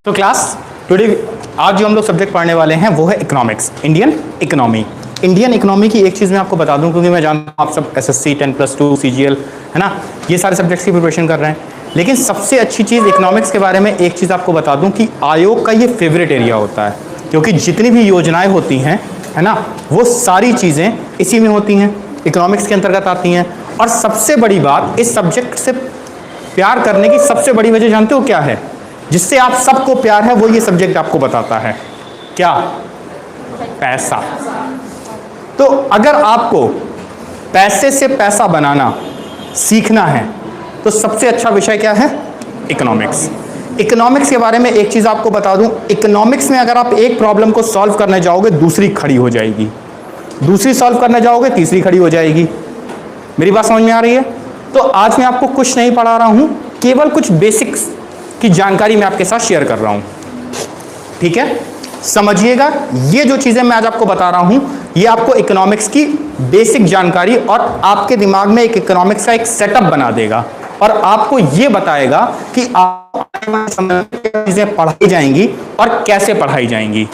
तो class today आज जो हम लोग सब्जेक्ट पढ़ने वाले हैं वो है economics, Indian economy. Indian economy की एक चीज़ मैं आपको बता दूं, क्योंकि मैं जानता हूँ आप सब एसएससी 10+2 सीजीएल है ना, ये सारे सब्जेक्ट्स की प्रिपरेशन कर रहे हैं। लेकिन सबसे अच्छी चीज़ इकोनॉमिक्स के बारे में एक चीज़ आपको बता दूं कि आयोग का ये फेवरेट एरिया होता है, क्योंकि जितनी भी योजनाएं होती हैं है ना, वो सारी चीज़ें इसी में होती हैं, इकोनॉमिक्स के अंतर्गत आती हैं। और सबसे बड़ी बात, इस सब्जेक्ट से प्यार करने की सबसे बड़ी वजह जानते हो क्या है? जिससे आप सबको प्यार है वो ये सब्जेक्ट आपको बताता है, क्या? पैसा। तो अगर आपको पैसे से पैसा बनाना सीखना है तो सबसे अच्छा विषय क्या है? इकोनॉमिक्स। इकोनॉमिक्स के बारे में एक चीज़ आपको बता दूं, इकोनॉमिक्स में अगर आप एक प्रॉब्लम को सॉल्व करने जाओगे दूसरी खड़ी हो जाएगी, दूसरी सॉल्व करने जाओगे तीसरी खड़ी हो जाएगी। मेरी बात समझ में आ रही है? तो आज मैं आपको कुछ नहीं पढ़ा रहा हूं, केवल कुछ बेसिक्स की जानकारी मैं आपके साथ शेयर कर रहा हूं, ठीक है? समझिएगा, ये जो चीजें मैं आज आपको बता रहा हूं ये आपको इकोनॉमिक्स की बेसिक जानकारी और आपके दिमाग में एक इकोनॉमिक्स का एक सेटअप बना देगा और आपको ये बताएगा कि चीजें पढ़ाई जाएंगी और कैसे पढ़ाई जाएंगी।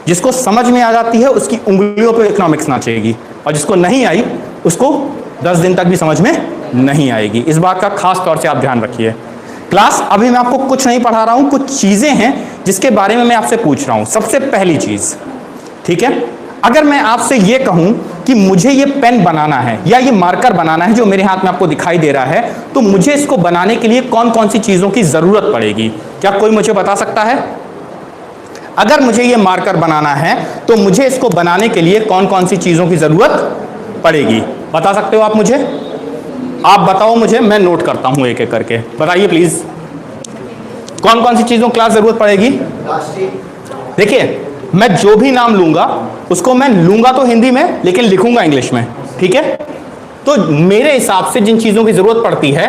जिसको समझ में आ जाती है उसकी उंगलियों पे इकोनॉमिक्स नाचेगी, और जिसको नहीं आई उसको 10 दिन तक भी समझ में नहीं आएगी। इस बात का खास तौर से आप ध्यान रखिए। क्लास अभी मैं आपको कुछ नहीं पढ़ा रहा हूं, कुछ चीजें हैं जिसके बारे में मैं आपसे पूछ रहा हूं। सबसे पहली चीज, ठीक है, अगर मैं आपसे ये कहूं कि मुझे ये पेन बनाना है या ये मार्कर बनाना है जो मेरे हाथ में आपको दिखाई दे रहा है, तो मुझे इसको बनाने के लिए कौन कौन सी चीजों की जरूरत पड़ेगी? क्या कोई मुझे बता सकता है? अगर मुझे ये मार्कर बनाना है तो मुझे इसको बनाने के लिए कौन कौन सी चीजों की जरूरत पड़ेगी? बता सकते हो आप मुझे? आप बताओ मुझे, मैं नोट करता हूं एक एक करके। बताइए प्लीज, कौन कौन सी चीजों की क्लास जरूरत पड़ेगी? देखिए, मैं जो भी नाम लूंगा उसको मैं लूंगा तो हिंदी में लेकिन लिखूंगा इंग्लिश में, ठीक है? तो मेरे हिसाब से जिन चीजों की जरूरत पड़ती है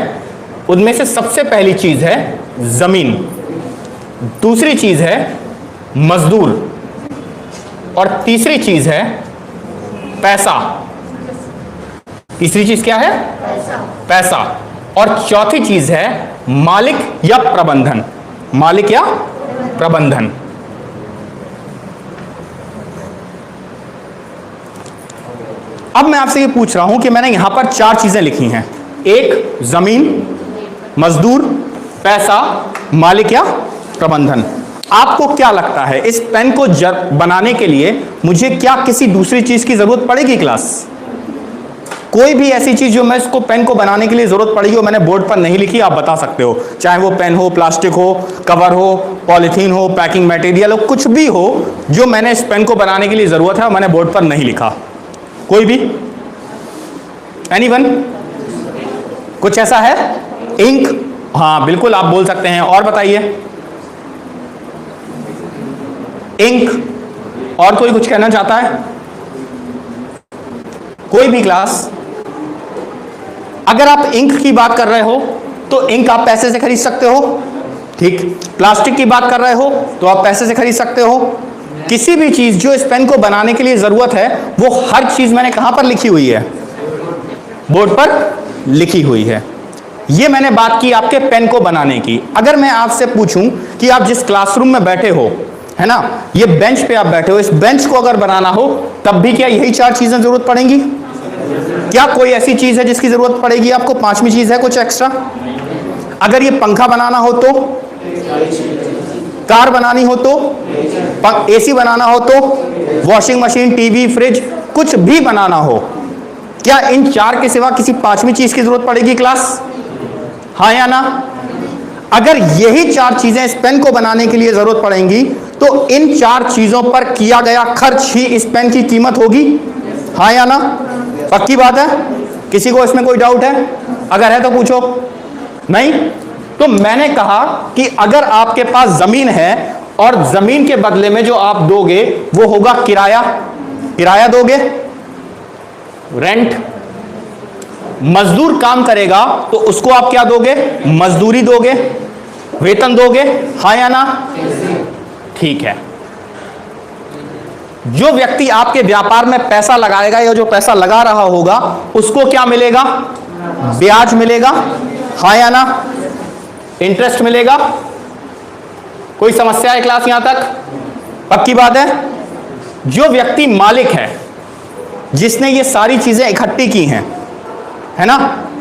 उनमें से सबसे पहली चीज है जमीन, दूसरी चीज है मजदूर, और तीसरी चीज है पैसा। तीसरी चीज क्या है? पैसा। और चौथी चीज है मालिक या प्रबंधन। मालिक या प्रबंधन। अब मैं आपसे ये पूछ रहा हूं कि मैंने यहां पर 4 चीजें लिखी हैं, एक जमीन, मजदूर, पैसा, मालिक या प्रबंधन। आपको क्या लगता है इस पेन को बनाने के लिए मुझे क्या किसी दूसरी चीज की जरूरत पड़ेगी? क्लास कोई भी ऐसी चीज जो मैं इसको पेन को बनाने के लिए जरूरत पड़ेगी वो मैंने बोर्ड पर नहीं लिखी, आप बता सकते हो। चाहे वो पेन हो, प्लास्टिक हो, कवर हो, पॉलिथीन हो, पैकिंग मटेरियल हो, कुछ भी हो जो मैंने इस पेन को बनाने के लिए जरूरत है मैंने बोर्ड पर नहीं लिखा। कोई भी? एनीवन? कुछ ऐसा है? इंक? हाँ बिल्कुल, आप बोल सकते हैं। और बताइए। इंक। और कोई कुछ कहना चाहता है? कोई भी क्लास? अगर आप इंक की बात कर रहे हो तो इंक आप पैसे से खरीद सकते हो, ठीक। प्लास्टिक की बात कर रहे हो तो आप पैसे से खरीद सकते हो। किसी भी चीज जो इस पेन को बनाने के लिए जरूरत है वो हर चीज मैंने कहां पर लिखी हुई है? बोर्ड पर लिखी हुई है। ये मैंने बात की आपके पेन को बनाने की। अगर मैं आपसे पूछूं कि आप जिस क्लासरूम में बैठे हो है ना, ये बेंच पे आप बैठे हो, इस बेंच को अगर बनाना हो तब भी क्या यही 4 चीजें जरूरत पड़ेंगी? क्या कोई ऐसी चीज है जिसकी जरूरत पड़ेगी आपको? 5वीं चीज है कुछ एक्स्ट्रा? अगर ये पंखा बनाना हो तो, कार बनानी हो तो, एसी बनाना हो तो, वॉशिंग मशीन, टीवी, फ्रिज, कुछ भी बनाना हो, क्या इन 4 के सिवा किसी 5वीं चीज की जरूरत पड़ेगी? क्लास हाँ या ना? अगर यही 4 चीजें इस पेन को बनाने के लिए जरूरत पड़ेंगी तो इन 4 चीजों पर किया गया खर्च ही इस पेन की कीमत होगी। हाँ या ना? पक्की बात है? किसी को इसमें कोई डाउट है? अगर है तो पूछो। नहीं? तो मैंने कहा कि अगर आपके पास जमीन है और जमीन के बदले में जो आप दोगे वो होगा किराया। किराया दोगे, रेंट। मजदूर काम करेगा तो उसको आप क्या दोगे? मजदूरी दोगे, वेतन दोगे। हाँ या ना? ठीक है। जो व्यक्ति आपके व्यापार में पैसा लगाएगा या जो पैसा लगा रहा होगा उसको क्या मिलेगा? ब्याज मिलेगा। हाँ या ना? इंटरेस्ट मिलेगा। कोई समस्या है क्लास यहां तक? पक्की बात है? जो व्यक्ति मालिक है, जिसने ये सारी चीजें इकट्ठी की हैं, है ना,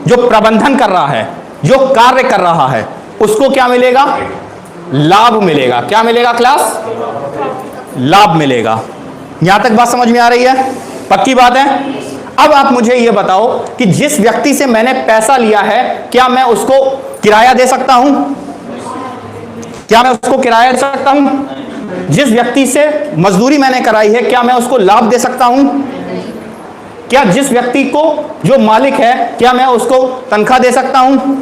जो प्रबंधन कर रहा है, जो कार्य कर रहा है, उसको क्या मिलेगा? लाभ मिलेगा। क्या मिलेगा क्लास? लाभ मिलेगा। यहां तक बात समझ में आ रही है? पक्की बात है? अब आप मुझे यह बताओ कि जिस व्यक्ति से मैंने पैसा लिया है, क्या मैं उसको किराया दे सकता हूं? क्या मैं उसको किराया दे सकता हूं? जिस व्यक्ति से मजदूरी मैंने कराई है, क्या मैं उसको लाभ दे सकता हूं? क्या जिस व्यक्ति को, जो मालिक है, क्या मैं उसको तनख्वाह दे सकता हूं?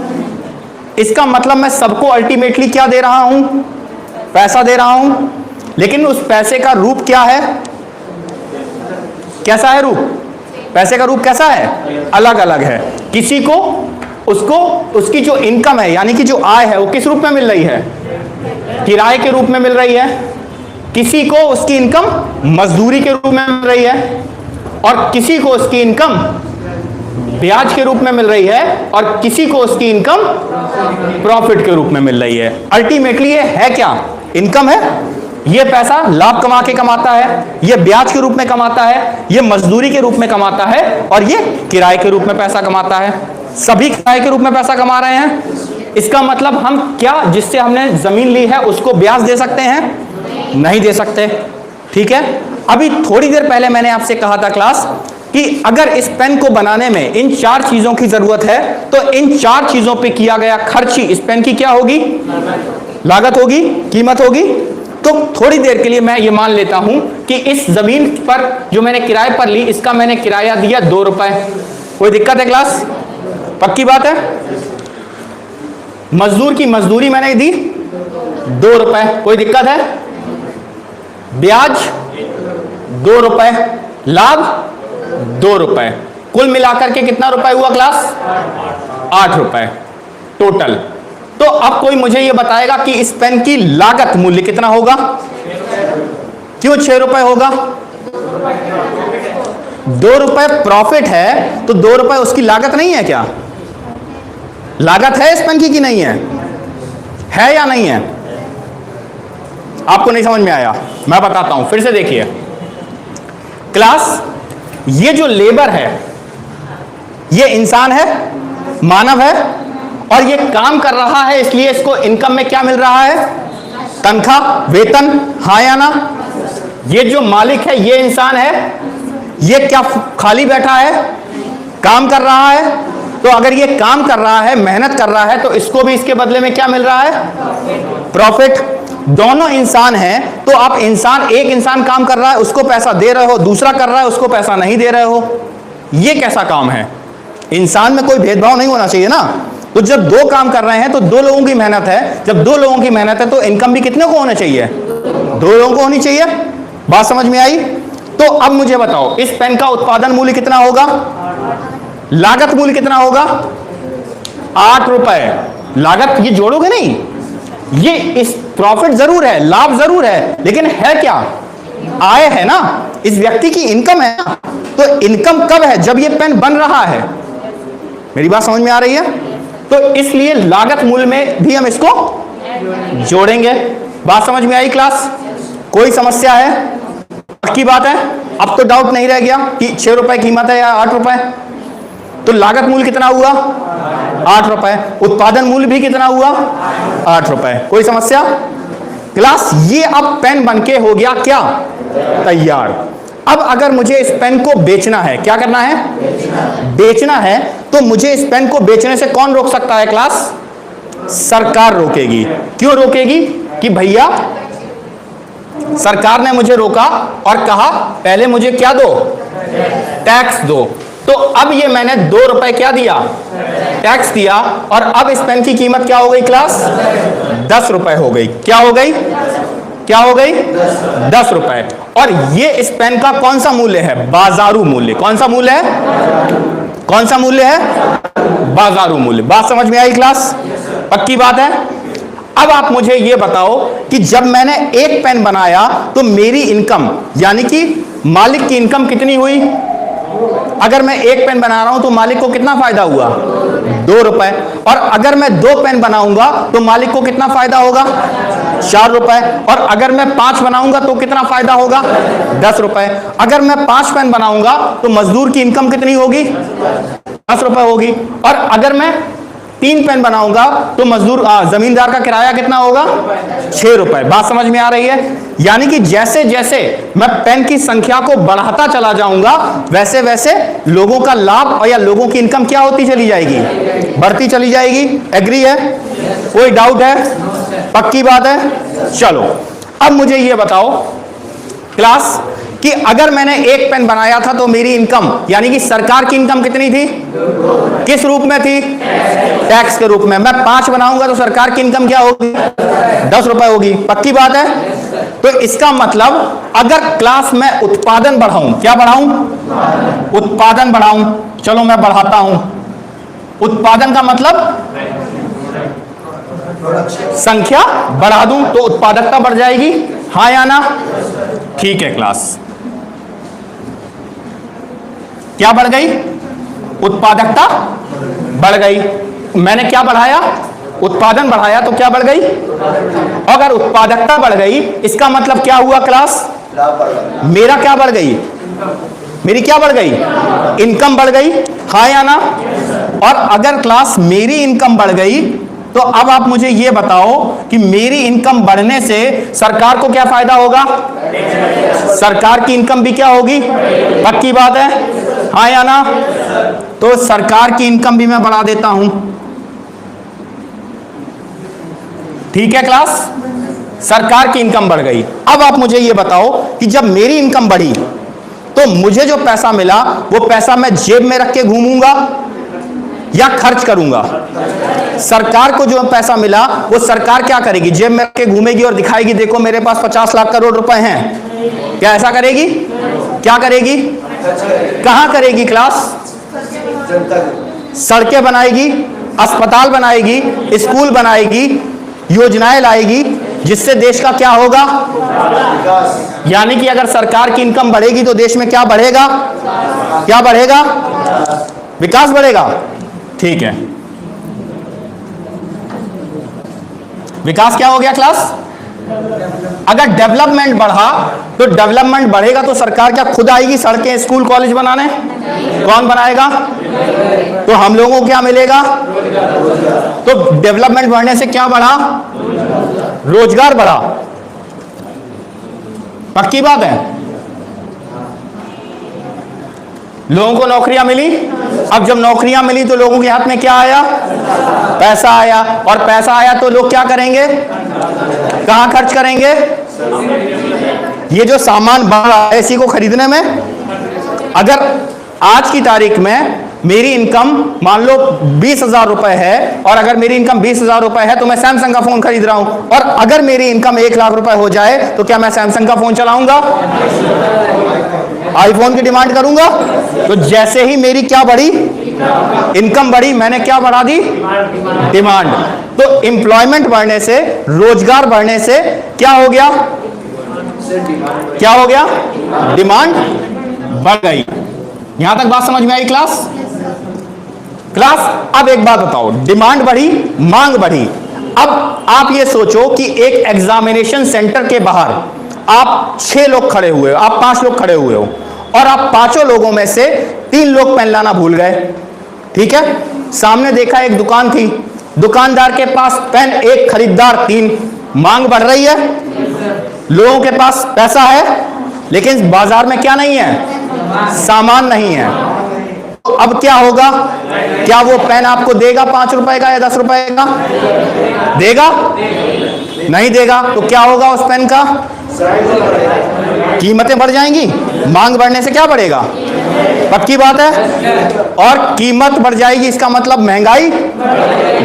इसका मतलब मैं सबको अल्टीमेटली क्या दे रहा हूं? पैसा दे रहा हूं। लेकिन उस पैसे का रूप क्या है? कैसा है रूप? पैसे का रूप कैसा है? अलग अलग है। किसी को उसको उसकी जो इनकम है, यानी कि जो आय है, वो किस रूप में मिल रही है? किराए के रूप में मिल रही है। किसी को उसकी इनकम मजदूरी के रूप में मिल रही है, और किसी को उसकी इनकम ब्याज के रूप में मिल रही है, और किसी को उसकी इनकम प्रॉफिट के रूप में मिल रही है। अल्टीमेटली ये है क्या? इनकम है। ये पैसा लाभ कमा के कमाता है, ये ब्याज के रूप में कमाता है, ये मजदूरी के रूप में कमाता है, और ये किराए के रूप में पैसा कमाता है। सभी किराए के रूप में पैसा कमा रहे हैं। इसका मतलब हम क्या, जिससे हमने जमीन ली है, उसको ब्याज दे सकते हैं? नहीं दे सकते। ठीक है। अभी थोड़ी देर पहले मैंने आपसे कहा था क्लास कि अगर इस पेन को बनाने में इन 4 चीजों की जरूरत है, तो इन 4 चीजों पे किया गया खर्च ही इस पेन की क्या होगी? लागत होगी, कीमत होगी। तो थोड़ी देर के लिए मैं ये मान लेता हूं कि इस जमीन पर जो मैंने किराए पर ली, इसका मैंने किराया दिया 2 रुपए। कोई दिक्कत है क्लास? पक्की बात है? मजदूर की मजदूरी मैंने दी 2 रुपए। कोई दिक्कत है? ब्याज 2 रुपए, लाभ 2 रुपए। कुल मिलाकर के कितना रुपए हुआ क्लास? 8 रुपए टोटल। तो अब कोई मुझे यह बताएगा कि इस पेन की लागत मूल्य कितना होगा? क्यों 6 रुपए होगा? 2 रुपए प्रॉफिट है, तो 2 रुपए उसकी लागत नहीं है क्या? लागत है इस पेन की कि नहीं है? है या नहीं है? आपको नहीं समझ में आया? मैं बताता हूं, फिर से देखिए क्लास। ये जो लेबर है, ये इंसान है, मानव है, और ये काम कर रहा है, इसलिए इसको इनकम में क्या मिल रहा है? तनख्वाह, वेतन। हाँ या ना? ये जो मालिक है, ये इंसान है, ये क्या खाली बैठा है? काम कर रहा है। तो अगर ये काम कर रहा है, मेहनत कर रहा है, तो इसको भी इसके बदले में क्या मिल रहा है? प्रॉफिट। दोनों इंसान हैं, तो आप इंसान, एक इंसान काम कर रहा है, उसको पैसा दे रहे हो, दूसरा कर रहा है, उसको पैसा नहीं दे रहे हो। ये कैसा काम है? इंसान में कोई भेदभाव नहीं होना चाहिए ना। तो जब 2 काम कर रहे हैं, तो 2 लोगों की मेहनत है। जब 2 लोगों की मेहनत है, तो इनकम भी कितने को होना चाहिए? 2 लोगों को होनी चाहिए। बात समझ में आई? तो अब मुझे बताओ, इस पेन का उत्पादन मूल्य कितना होगा? लागत मूल्य कितना होगा? 8 रुपए। लागत ये जोड़ोगे नहीं, ये इस प्रॉफिट जरूर है, लाभ जरूर है, लेकिन है क्या? आय है ना, इस व्यक्ति की इनकम है ना। तो इनकम कब है? जब ये पेन बन रहा है। मेरी बात समझ में आ रही है? तो इसलिए लागत मूल्य में भी हम इसको जोड़ेंगे। बात समझ में आई क्लास? कोई समस्या है? पक्की बात है? अब तो डाउट नहीं रह गया कि 6 रुपए कीमत है या 8 रुपए। तो लागत मूल्य कितना हुआ? 8 रुपए। उत्पादन मूल्य भी कितना हुआ? 8 रुपए। कोई समस्या? क्लास ये अब पेन बनके हो गया क्या? तैयार। अब अगर मुझे इस पेन को बेचना है, क्या करना है? बेचना है। तो मुझे इस पेन को बेचने से कौन रोक सकता है क्लास? सरकार रोकेगी। क्यों रोकेगी? कि भैया सरकार ने मुझे रोका और कहा पहले मुझे क्या दो? टैक्स दो। तो अब ये मैंने 2 रुपए क्या दिया? टैक्स दिया। और अब इस पेन की कीमत क्या हो गई क्लास? 10 रुपए हो गई। क्या हो गई? क्या हो गई? 10 रुपए। और ये इस पेन का कौन सा मूल्य है? बाजारू मूल्य। कौन सा मूल्य है? कौन सा मूल्य है? बाजारू मूल्य। बात समझ में आई क्लास? पक्की बात है? अब आप मुझे ये बताओ कि जब मैंने एक पेन बनाया, तो मेरी इनकम, यानी कि मालिक की इनकम कितनी हुई? अगर मैं एक पेन बना रहा हूं, तो मालिक को कितना फायदा हुआ? 2 रुपए। और अगर मैं 2 पेन बनाऊंगा, तो मालिक को कितना फायदा होगा? 4 रुपए। और अगर मैं 5 बनाऊंगा तो कितना फायदा होगा? 10 रुपए। अगर मैं 5 पेन बनाऊंगा तो मजदूर की इनकम कितनी होगी? 10 रुपए होगी। और अगर मैं 3 पेन बनाऊंगा तो मजदूर जमींदार का किराया कितना होगा? 6 रुपए। बात समझ में आ रही है? यानी कि जैसे जैसे मैं पेन की संख्या को बढ़ाता चला जाऊंगा वैसे वैसे लोगों का लाभ और या लोगों की इनकम क्या होती चली जाएगी? बढ़ती चली जाएगी। एग्री है? कोई डाउट है? पक्की बात है? चलो अब मुझे यह बताओ क्लास कि अगर मैंने 1 पेन बनाया था तो मेरी इनकम यानी कि सरकार की इनकम कितनी थी? किस रूप में थी? टैक्स के रूप में। मैं 5 बनाऊंगा तो सरकार की इनकम क्या होगी? 10 रुपए होगी। पक्की बात है? तो इसका मतलब अगर क्लास में उत्पादन बढ़ाऊं, क्या बढ़ाऊं? उत्पादन बढ़ाऊं। चलो मैं बढ़ाता हूं। उत्पादन का मतलब संख्या बढ़ा दूं तो उत्पादकता बढ़ जाएगी, हाँ या ना? ठीक है क्लास। क्या बढ़ गई? उत्पादकता बढ़ गई। मैंने क्या बढ़ाया? उत्पादन बढ़ाया तो क्या बढ़ गई? अगर उत्पादकता बढ़ गई इसका मतलब क्या हुआ क्लास? मेरा क्या बढ़ गई? मेरी क्या बढ़ गई? इनकम बढ़ गई, हाँ या ना? और अगर क्लास मेरी इनकम बढ़ गई तो अब आप मुझे यह बताओ कि मेरी इनकम बढ़ने से सरकार को क्या फायदा होगा? सरकार की इनकम भी क्या होगी? पक्की बात है, हाँ या ना? तो सरकार की इनकम भी मैं बढ़ा देता हूं। ठीक है क्लास? सरकार की इनकम बढ़ गई। अब आप मुझे यह बताओ कि जब मेरी इनकम बढ़ी तो मुझे जो पैसा मिला वो पैसा मैं जेब में रख के घूमूंगा या खर्च करूंगा? सरकार को जो पैसा मिला वो सरकार क्या करेगी? जेब में रख के घूमेगी और दिखाएगी देखो मेरे पास 50 लाख करोड़ रुपए हैं। क्या ऐसा करेगी? क्या करेगी? कहां करेगी क्लास? सड़कें बनाएगी, अस्पताल बनाएगी, स्कूल बनाएगी, योजनाएं लाएगी जिससे देश का क्या होगा? यानी कि अगर सरकार की इनकम बढ़ेगी तो देश में क्या बढ़ेगा? क्या बढ़ेगा? विकास बढ़ेगा। ठीक है, विकास क्या हो गया क्लास? अगर डेवलपमेंट बढ़ा तो डेवलपमेंट बढ़ेगा तो सरकार क्या खुद आएगी सड़कें, स्कूल, कॉलेज बनाने? कौन बनाएगा? तो हम लोगों को क्या मिलेगा? तो डेवलपमेंट बढ़ने से क्या बढ़ा? रोजगार बढ़ा। पक्की बात है? लोगों को नौकरियां मिली। अब जब नौकरियां मिली तो लोगों के हाथ में क्या आया? पैसा आया। और पैसा आया तो लोग क्या करेंगे? कहां खर्च करेंगे? ये जो सामान बढ़ रहा है इसी को खरीदने में। अगर आज की तारीख में मेरी इनकम मान लो 20,000 रुपए है और अगर मेरी इनकम 20,000 रुपए है तो मैं सैमसंग का फोन खरीद रहा हूं, और अगर मेरी इनकम 1 लाख रुपए हो जाए तो क्या मैं सैमसंग का फोन चलाऊंगा? आईफोन की डिमांड करूंगा? तो जैसे ही मेरी क्या बढ़ी? इनकम बढ़ी, मैंने क्या बढ़ा दी? डिमांड। तो एम्प्लॉयमेंट बढ़ने से, रोजगार बढ़ने से क्या हो गया? क्या हो गया? डिमांड बढ़ गई। यहां तक बात समझ में आई क्लास? क्लास अब एक बात बताओ, डिमांड बढ़ी, मांग बढ़ी। अब आप ये सोचो कि एक एग्जामिनेशन सेंटर के बाहर आप 6 लोग खड़े हुए हो, आप 5 लोग खड़े हुए हो और आप 5 लोगों में से 3 लोग पेन लाना भूल गए। ठीक है? सामने देखा एक दुकान थी, दुकानदार के पास पेन 1, खरीदार 3। मांग बढ़ रही है, लोगों के पास पैसा है लेकिन बाजार में क्या नहीं है? सामान नहीं है। तो अब क्या होगा? क्या वो पेन आपको देगा 5 रुपए का या 10 रुपए का? देगा? नहीं देगा। तो क्या होगा उस पेन का? कीमतें बढ़ जाएंगी। मांग बढ़ने से क्या बढ़ेगा? पक्की बात है। और कीमत बढ़ जाएगी इसका मतलब महंगाई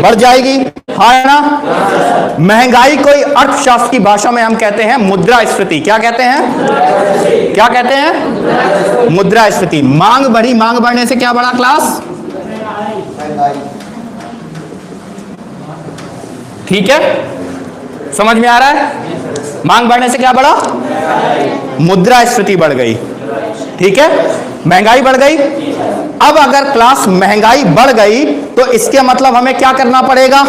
बढ़ जाएगी, हाँ ना? महंगाई कोई अर्थशास्त्र की भाषा में हम कहते हैं मुद्रास्फीति। क्या कहते हैं? क्या कहते हैं? मुद्रास्फीति। मांग बढ़ी, मांग बढ़ने से क्या बढ़ा क्लास? ठीक है, समझ में आ रहा है? मांग बढ़ने से क्या बढ़ा? मुद्रास्फीति बढ़ गई। ठीक है, महंगाई बढ़ गई। अब अगर क्लास महंगाई बढ़ गई तो इसके मतलब हमें क्या करना पड़ेगा?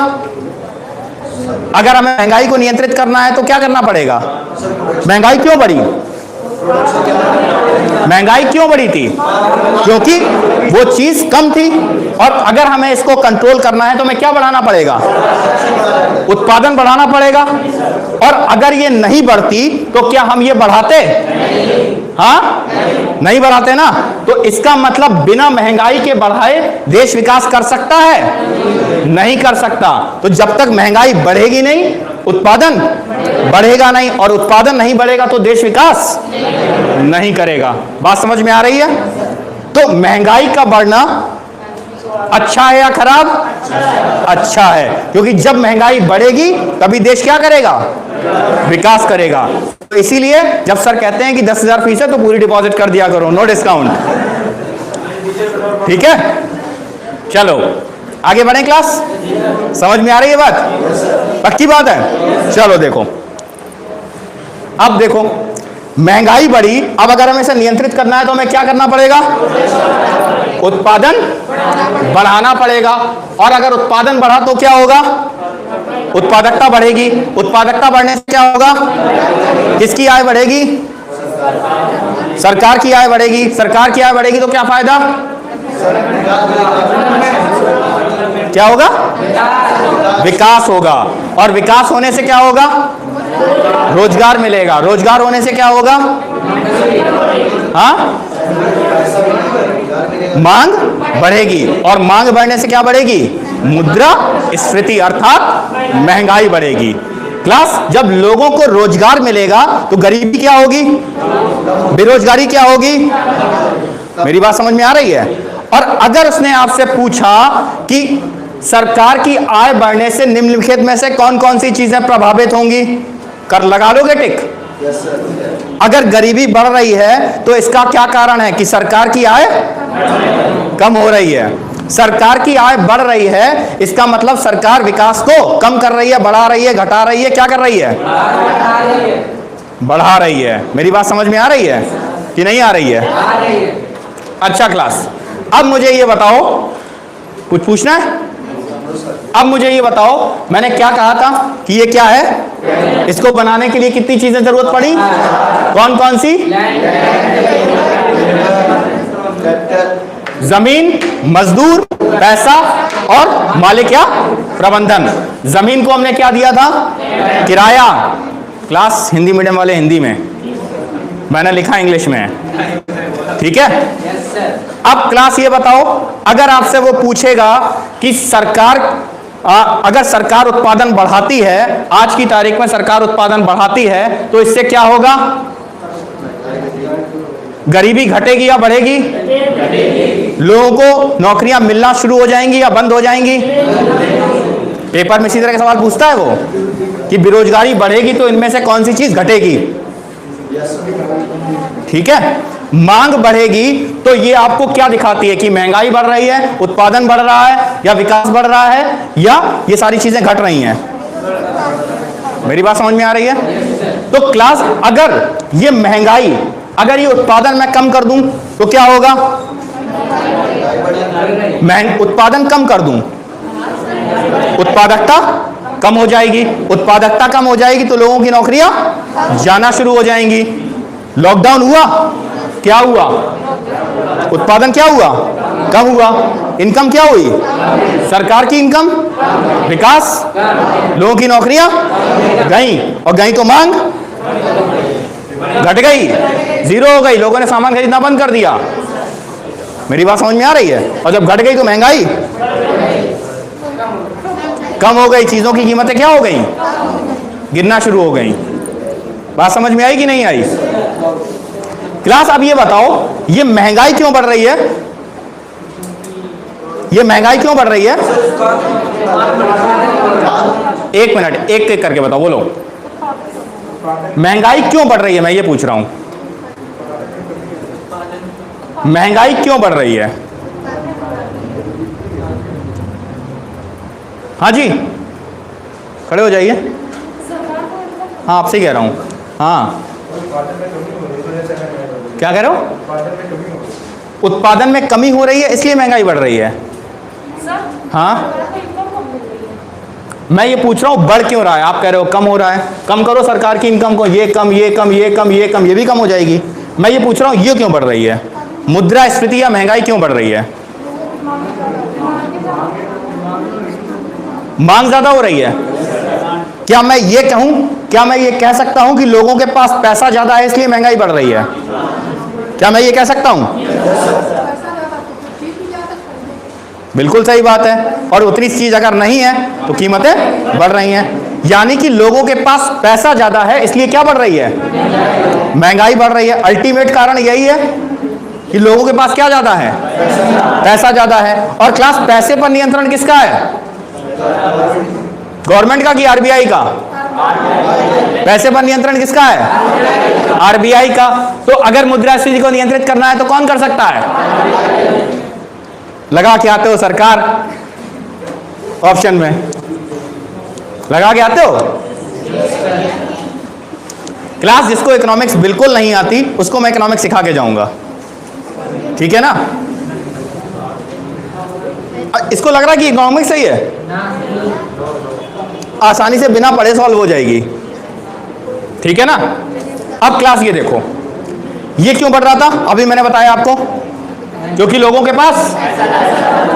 अगर हमें महंगाई को नियंत्रित करना है तो क्या करना पड़ेगा? महंगाई क्यों बढ़ी? महंगाई क्यों बढ़ी थी? क्योंकि वो चीज कम थी, और अगर हमें इसको कंट्रोल करना है तो हमें क्या बढ़ाना पड़ेगा? उत्पादन बढ़ाना पड़ेगा। और अगर ये नहीं बढ़ती तो क्या हम ये बढ़ाते? हाँ, नहीं बढ़ाते ना। तो इसका मतलब बिना महंगाई के बढ़ाए देश विकास कर सकता है? नहीं कर सकता। तो जब तक महंगाई बढ़ेगी नहीं, उत्पादन बढ़ेगा नहीं, और उत्पादन नहीं बढ़ेगा तो देश विकास नहीं करेगा। बात समझ में आ रही है? तो महंगाई का बढ़ना अच्छा है या खराब? अच्छा है, क्योंकि जब महंगाई बढ़ेगी तभी देश क्या करेगा? विकास करेगा। तो इसीलिए जब सर कहते हैं कि 10,000% तो पूरी डिपॉजिट कर दिया करो, नो डिस्काउंट। ठीक है, चलो आगे बढ़े क्लास। समझ में आ रही है बात? पक्की बात है। चलो देखो, अब देखो महंगाई बढ़ी, अब अगर हमें इसे नियंत्रित करना है तो हमें क्या करना पड़ेगा? उत्पादन बढ़ाना पड़ेगा। और अगर उत्पादन बढ़ा तो क्या होगा? उत्पादकता बढ़ेगी। उत्पादकता बढ़ने से क्या होगा? किसकी आय बढ़ेगी? सरकार की आय बढ़ेगी। सरकार की आय बढ़ेगी तो क्या फायदा? क्या होगा? विकास होगा। और विकास होने से क्या होगा? रोजगार मिलेगा। रोजगार होने से क्या होगा? हाँ, मांग बढ़ेगी। और मांग बढ़ने से क्या बढ़ेगी? मुद्रास्फीति अर्थात महंगाई बढ़ेगी। क्लास, जब लोगों को रोजगार मिलेगा तो गरीबी क्या होगी? बेरोजगारी क्या होगी? मेरी बात समझ में आ रही है? और अगर उसने आपसे पूछा कि सरकार की आय बढ़ने से निम्नलिखित में से कौन कौन सी चीजें प्रभावित होंगी, कर लगा लोगे टिक? अगर गरीबी बढ़ रही है तो इसका क्या कारण है? कि सरकार की आय कम हो रही है। सरकार की आय बढ़ रही है, इसका मतलब सरकार विकास को कम कर रही है, बढ़ा रही है, घटा रही है, क्या कर रही है? बढ़ा रही है। मेरी बात समझ में आ रही है कि नहीं आ रही है? अच्छा क्लास, अब मुझे ये बताओ, कुछ पूछना है? अब मुझे ये बताओ, मैंने क्या कहा था कि ये क्या है? इसको बनाने के लिए कितनी चीजें जरूरत पड़ी? कौन कौन सी? जमीन, मजदूर, पैसा और मालिक या प्रबंधन। जमीन को हमने क्या दिया था? किराया। क्लास, हिंदी मीडियम वाले हिंदी में, मैंने लिखा इंग्लिश में, ठीक है? अब क्लास ये बताओ, अगर आपसे वो पूछेगा कि सरकार अगर सरकार उत्पादन बढ़ाती है, आज की तारीख में सरकार उत्पादन बढ़ाती है, तो इससे क्या होगा? गरीबी घटेगी या बढ़ेगी? लोगों को नौकरियां मिलना शुरू हो जाएंगी या बंद हो जाएंगी? पेपर में इसी तरह का सवाल पूछता है वो कि बेरोजगारी बढ़ेगी तो इनमें से कौन सी चीज घटेगी? ठीक है, मांग बढ़ेगी तो ये आपको क्या दिखाती है कि महंगाई बढ़ रही है, उत्पादन बढ़ रहा है, या विकास बढ़ रहा है, या ये सारी चीजें घट रही हैं? मेरी बात समझ में आ रही है? तो क्लास, अगर ये महंगाई, अगर ये उत्पादन मैं कम कर दूं तो क्या होगा? उत्पादन कम कर दूं, उत्पादकता कम हो जाएगी। उत्पादकता कम हो जाएगी तो लोगों की नौकरियां जाना शुरू हो जाएंगी। लॉकडाउन हुआ, क्या हुआ? उत्पादन क्या हुआ? कम हुआ। इनकम क्या हुई? सरकार की इनकम, विकास, लोगों की नौकरियां गई, और गई तो मांग घट गई, जीरो हो गई, लोगों ने सामान खरीदना बंद कर दिया। मेरी बात समझ में आ रही है? और जब घट गई तो महंगाई कम हो गई, चीजों की कीमतें क्या हो गई? गिरना शुरू हो गई। बात समझ में आई कि नहीं आई? क्लास, अब ये बताओ, ये महंगाई क्यों बढ़ रही है? ये महंगाई क्यों बढ़ रही है? एक मिनट, एक एक करके बताओ, बोलो। महंगाई क्यों बढ़ रही है, मैं ये पूछ रहा हूं। महंगाई क्यों बढ़ रही है? हाँ जी, खड़े हो जाइए। हाँ, आपसे कह रहा हूं। हाँ, क्या कह रहे हो? उत्पादन में कमी हो रही है इसलिए महंगाई बढ़ रही है। हाँ, मैं ये पूछ रहा हूं बढ़ क्यों रहा है? आप कह रहे हो कम हो रहा है। कम करो सरकार की इनकम को, ये कम, ये कम, ये कम, ये कम, ये भी कम हो जाएगी। मैं ये पूछ रहा हूं ये क्यों बढ़ रही है? मुद्रास्फीति या महंगाई क्यों बढ़ रही है? मांग ज्यादा हो रही है। क्या मैं ये कहूं, क्या मैं ये कह सकता हूं कि लोगों के पास पैसा ज्यादा है इसलिए महंगाई बढ़ रही है? क्या मैं ये कह सकता हूं? बिल्कुल सही बात है। और उतनी चीज अगर नहीं है तो कीमतें बढ़ रही हैं। यानी कि लोगों के पास पैसा ज्यादा है इसलिए क्या बढ़ रही है? महंगाई बढ़ रही है। अल्टीमेट कारण यही है कि लोगों के पास क्या ज्यादा है? पैसा ज्यादा है। और क्लास, पैसे पर नियंत्रण किसका है? गवर्नमेंट का कि आरबीआई का? पैसे पर नियंत्रण किसका है? आरबीआई का। तो अगर मुद्रास्फीति को नियंत्रित करना है तो कौन कर सकता है? लगा के आते हो सरकार ऑप्शन में? लगा के आते हो? क्लास, जिसको इकोनॉमिक्स बिल्कुल नहीं आती उसको मैं इकोनॉमिक्स सिखा के जाऊंगा, ठीक है ना? इसको लग रहा है कि इकोनॉमिक्स सही है, आसानी से बिना पढ़े सॉल्व हो जाएगी, ठीक है ना? अब क्लास ये देखो, ये क्यों बढ़ रहा था? अभी मैंने बताया आपको, क्योंकि लोगों के पास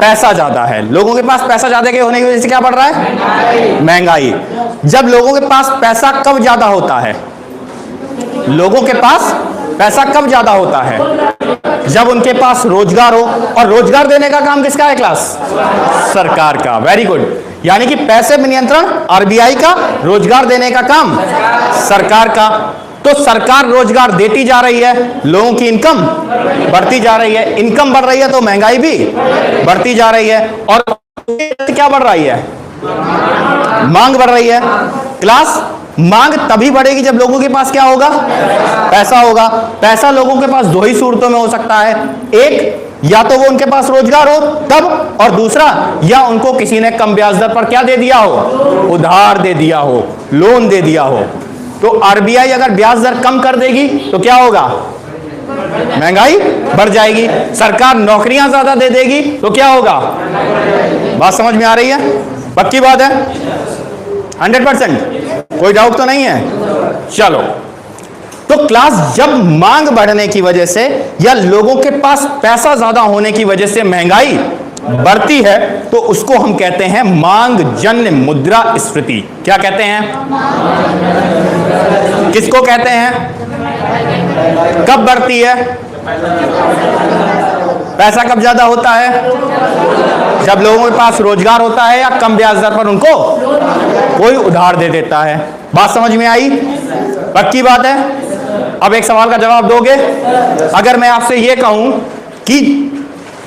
पैसा ज्यादा है। लोगों के पास पैसा ज्यादा के होने की वजह से क्या बढ़ रहा है? महंगाई। जब लोगों के पास पैसा कब ज्यादा होता है? लोगों के पास पैसा कब ज्यादा होता है? जब उनके पास रोजगार हो। और रोजगार देने का काम किसका है क्लास? सरकार का। Very good. यानी कि पैसे में नियंत्रण आरबीआई का, रोजगार देने का काम सरकार का। तो सरकार रोजगार देती जा रही है, लोगों की इनकम बढ़ती जा रही है। इनकम बढ़ रही है तो महंगाई भी बढ़ती जा रही है। और क्या बढ़ रही है? मांग बढ़ रही है। क्लास, मांग तभी बढ़ेगी जब लोगों के पास क्या होगा? पैसा होगा। पैसा लोगों के पास दो ही सूरतों में हो सकता है। एक, या तो वो उनके पास रोजगार हो तब, और दूसरा, या उनको किसी ने कम ब्याज दर पर क्या दे दिया हो? उधार दे दिया हो, लोन दे दिया हो। तो आरबीआई अगर ब्याज दर कम कर देगी तो क्या होगा? महंगाई बढ़ जाएगी। सरकार नौकरियां ज्यादा दे देगी तो क्या होगा? बात समझ में आ रही है? पक्की बात है? 100%? कोई डाउट तो नहीं है? चलो, तो क्लास, जब मांग बढ़ने की वजह से या लोगों के पास पैसा ज्यादा होने की वजह से महंगाई बढ़ती है तो उसको हम कहते हैं मांग जन्य मुद्रास्फीति। क्या कहते हैं? किसको कहते हैं? कब बढ़ती है? पैसा कब ज्यादा होता है? जब लोगों के पास रोजगार होता है या कम ब्याज दर पर उनको कोई उधार दे देता है। बात समझ में आई? पक्की बात है? अब एक सवाल का जवाब दोगे? अगर मैं आपसे यह कहूं कि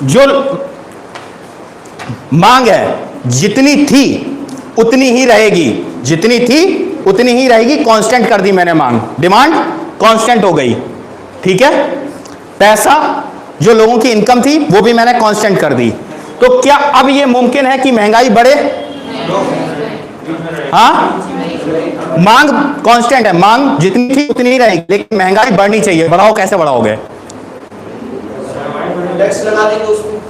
जो मांग है जितनी थी उतनी ही रहेगी, जितनी थी उतनी ही रहेगी, कांस्टेंट कर दी मैंने मांग, डिमांड कांस्टेंट हो गई, ठीक है? पैसा, जो लोगों की इनकम थी वो भी मैंने कांस्टेंट कर दी। तो क्या अब ये मुमकिन है कि महंगाई बढ़े? हाँ, मांग कांस्टेंट है, मांग जितनी थी उतनी ही रहेगी, लेकिन महंगाई बढ़नी चाहिए। बढ़ाओ, कैसे बढ़ाओगे? टैक्स लगा देंगे उसको,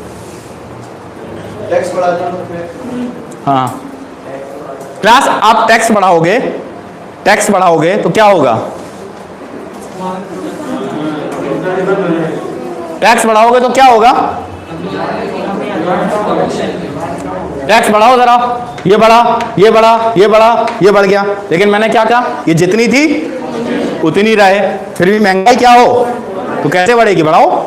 टैक्स बढ़ा देंगे। हाँ क्लास, आप टैक्स बढ़ाओगे, टैक्स बढ़ाओगे तो क्या होगा? टैक्स बढ़ाओगे तो क्या होगा? टैक्स बढ़ाओ जरा, ये बढ़ा, ये बढ़ा, ये बढ़ा, ये बढ़ गया। लेकिन मैंने क्या कहा? ये जितनी थी उतनी रहे, फिर भी महंगाई क्या हो तो कैसे बढ़ेगी? बढ़ाओ।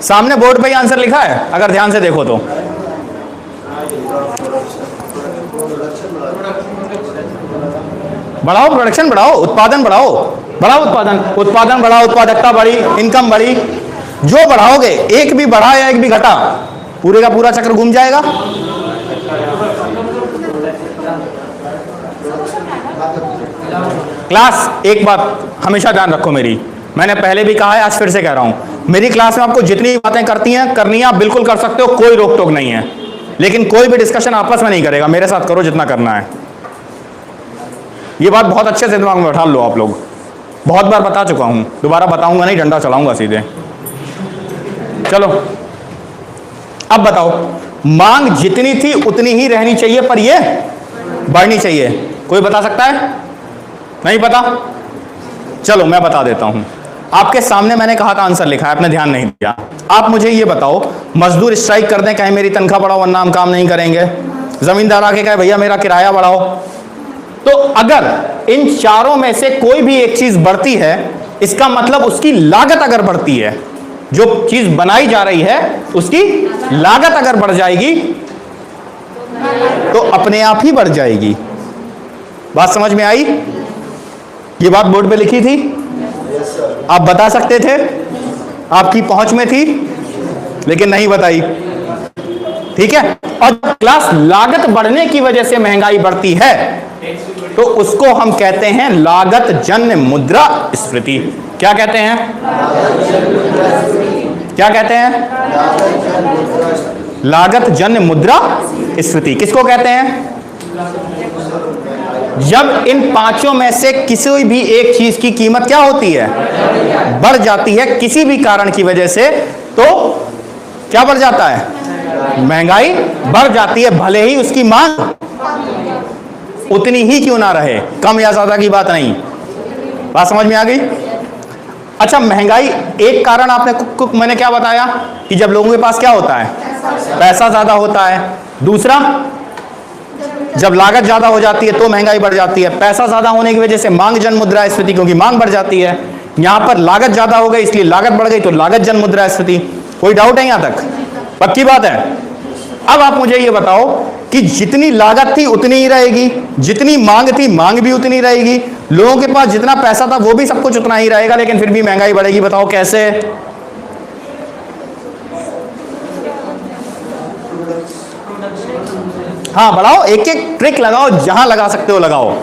सामने बोर्ड पे ही आंसर लिखा है, अगर ध्यान से देखो तो। बढ़ाओ, प्रोडक्शन बढ़ाओ, उत्पादन बढ़ाओ, बढ़ाओ उत्पादन, उत्पादन बढ़ाओ, उत्पादकता बढ़ी, इनकम बढ़ी। जो बढ़ाओगे, एक भी बढ़ा या एक भी घटा, पूरे का पूरा चक्र घूम जाएगा। क्लास, एक बात हमेशा ध्यान रखो मेरी, मैंने पहले भी कहा है, आज फिर से कह रहा हूं, मेरी क्लास में आपको जितनी बातें करनी है आप बिल्कुल कर सकते हो, कोई रोक टोक नहीं है। लेकिन कोई भी डिस्कशन आपस में नहीं करेगा, मेरे साथ करो जितना करना है। ये बात बहुत अच्छे से दिमाग में बैठा लो आप लोग। बहुत बार बता चुका हूं, दोबारा बताऊंगा नहीं, डंडा चलाऊंगा सीधे। चलो अब बताओ, मांग जितनी थी उतनी ही रहनी चाहिए, पर ये बढ़नी चाहिए। कोई बता सकता है? नहीं पता? चलो मैं बता देता हूं। आपके सामने मैंने कहा था, आंसर लिखा है, आपने ध्यान नहीं दिया। आप मुझे ये बताओ, मजदूर स्ट्राइक कर दें, कहें मेरी तनख्वाह बढ़ाओ वरना हम काम नहीं करेंगे। जमींदार आके कहे भैया मेरा किराया बढ़ाओ। तो अगर इन चारों में से कोई भी एक चीज बढ़ती है, इसका मतलब उसकी लागत अगर बढ़ती है, जो चीज बनाई जा रही है उसकी लागत अगर बढ़ जाएगी तो अपने आप ही बढ़ जाएगी। बात समझ में आई? ये बात बोर्ड पे लिखी थी, आप बता सकते थे, आपकी पहुंच में थी, लेकिन नहीं बताई। ठीक है। और क्लास लागत बढ़ने की वजह से महंगाई बढ़ती है तो उसको हम कहते हैं लागत जन्य मुद्रास्फीति। क्या कहते हैं? क्या कहते हैं? लागत जन्य मुद्रास्फीति। किसको कहते हैं? जब इन पांचों में से किसी भी एक चीज की कीमत क्या होती है? बढ़ जाती है किसी भी कारण की वजह से, तो क्या बढ़ जाता है? महंगाई बढ़ जाती है, भले ही उसकी मांग उतनी ही क्यों ना रहे, कम या ज्यादा की बात नहीं। बात समझ में आ गई? अच्छा, महंगाई एक कारण आपने मैंने क्या बताया कि जब लोगों के पास क्या होता है? पैसा ज्यादा होता है। दूसरा, जब लागत ज्यादा हो जाती है तो महंगाई बढ़ जाती है। पैसा ज्यादा होने की वजह से मांग जन मुद्रास्फीति, क्योंकि मांग बढ़ जाती है। यहां पर लागत ज्यादा हो गई इसलिए लागत बढ़ गई तो लागत जन मुद्रास्फीति। कोई डाउट है यहां तक? पक्की बात है। अब आप मुझे ये बताओ कि जितनी लागत थी उतनी ही रहेगी, जितनी मांग थी मांग भी उतनी रहेगी, लोगों के पास जितना पैसा था वो भी सब कुछ उतना ही रहेगा, लेकिन फिर भी महंगाई बढ़ेगी। बताओ कैसे? हाँ बढ़ाओ, एक एक ट्रिक लगाओ, जहां लगा सकते हो लगाओ।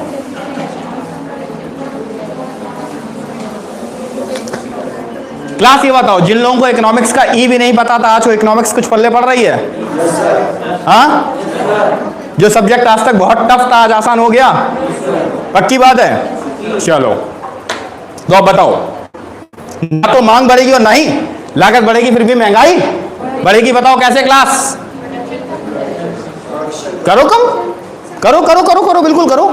क्लास ये बताओ, जिन लोगों को इकोनॉमिक्स का ई भी नहीं पता था, आज वो इकोनॉमिक्स कुछ पल्ले पड़ रही है? हाँ, जो सब्जेक्ट आज तक बहुत टफ था आज आसान हो गया। पक्की बात है? चलो तो अब बताओ, ना तो मांग बढ़ेगी और ना ही लागत बढ़ेगी, फिर भी महंगाई बढ़ेगी। बताओ कैसे? क्लास करो, कम करो करो करो करो, बिल्कुल करो।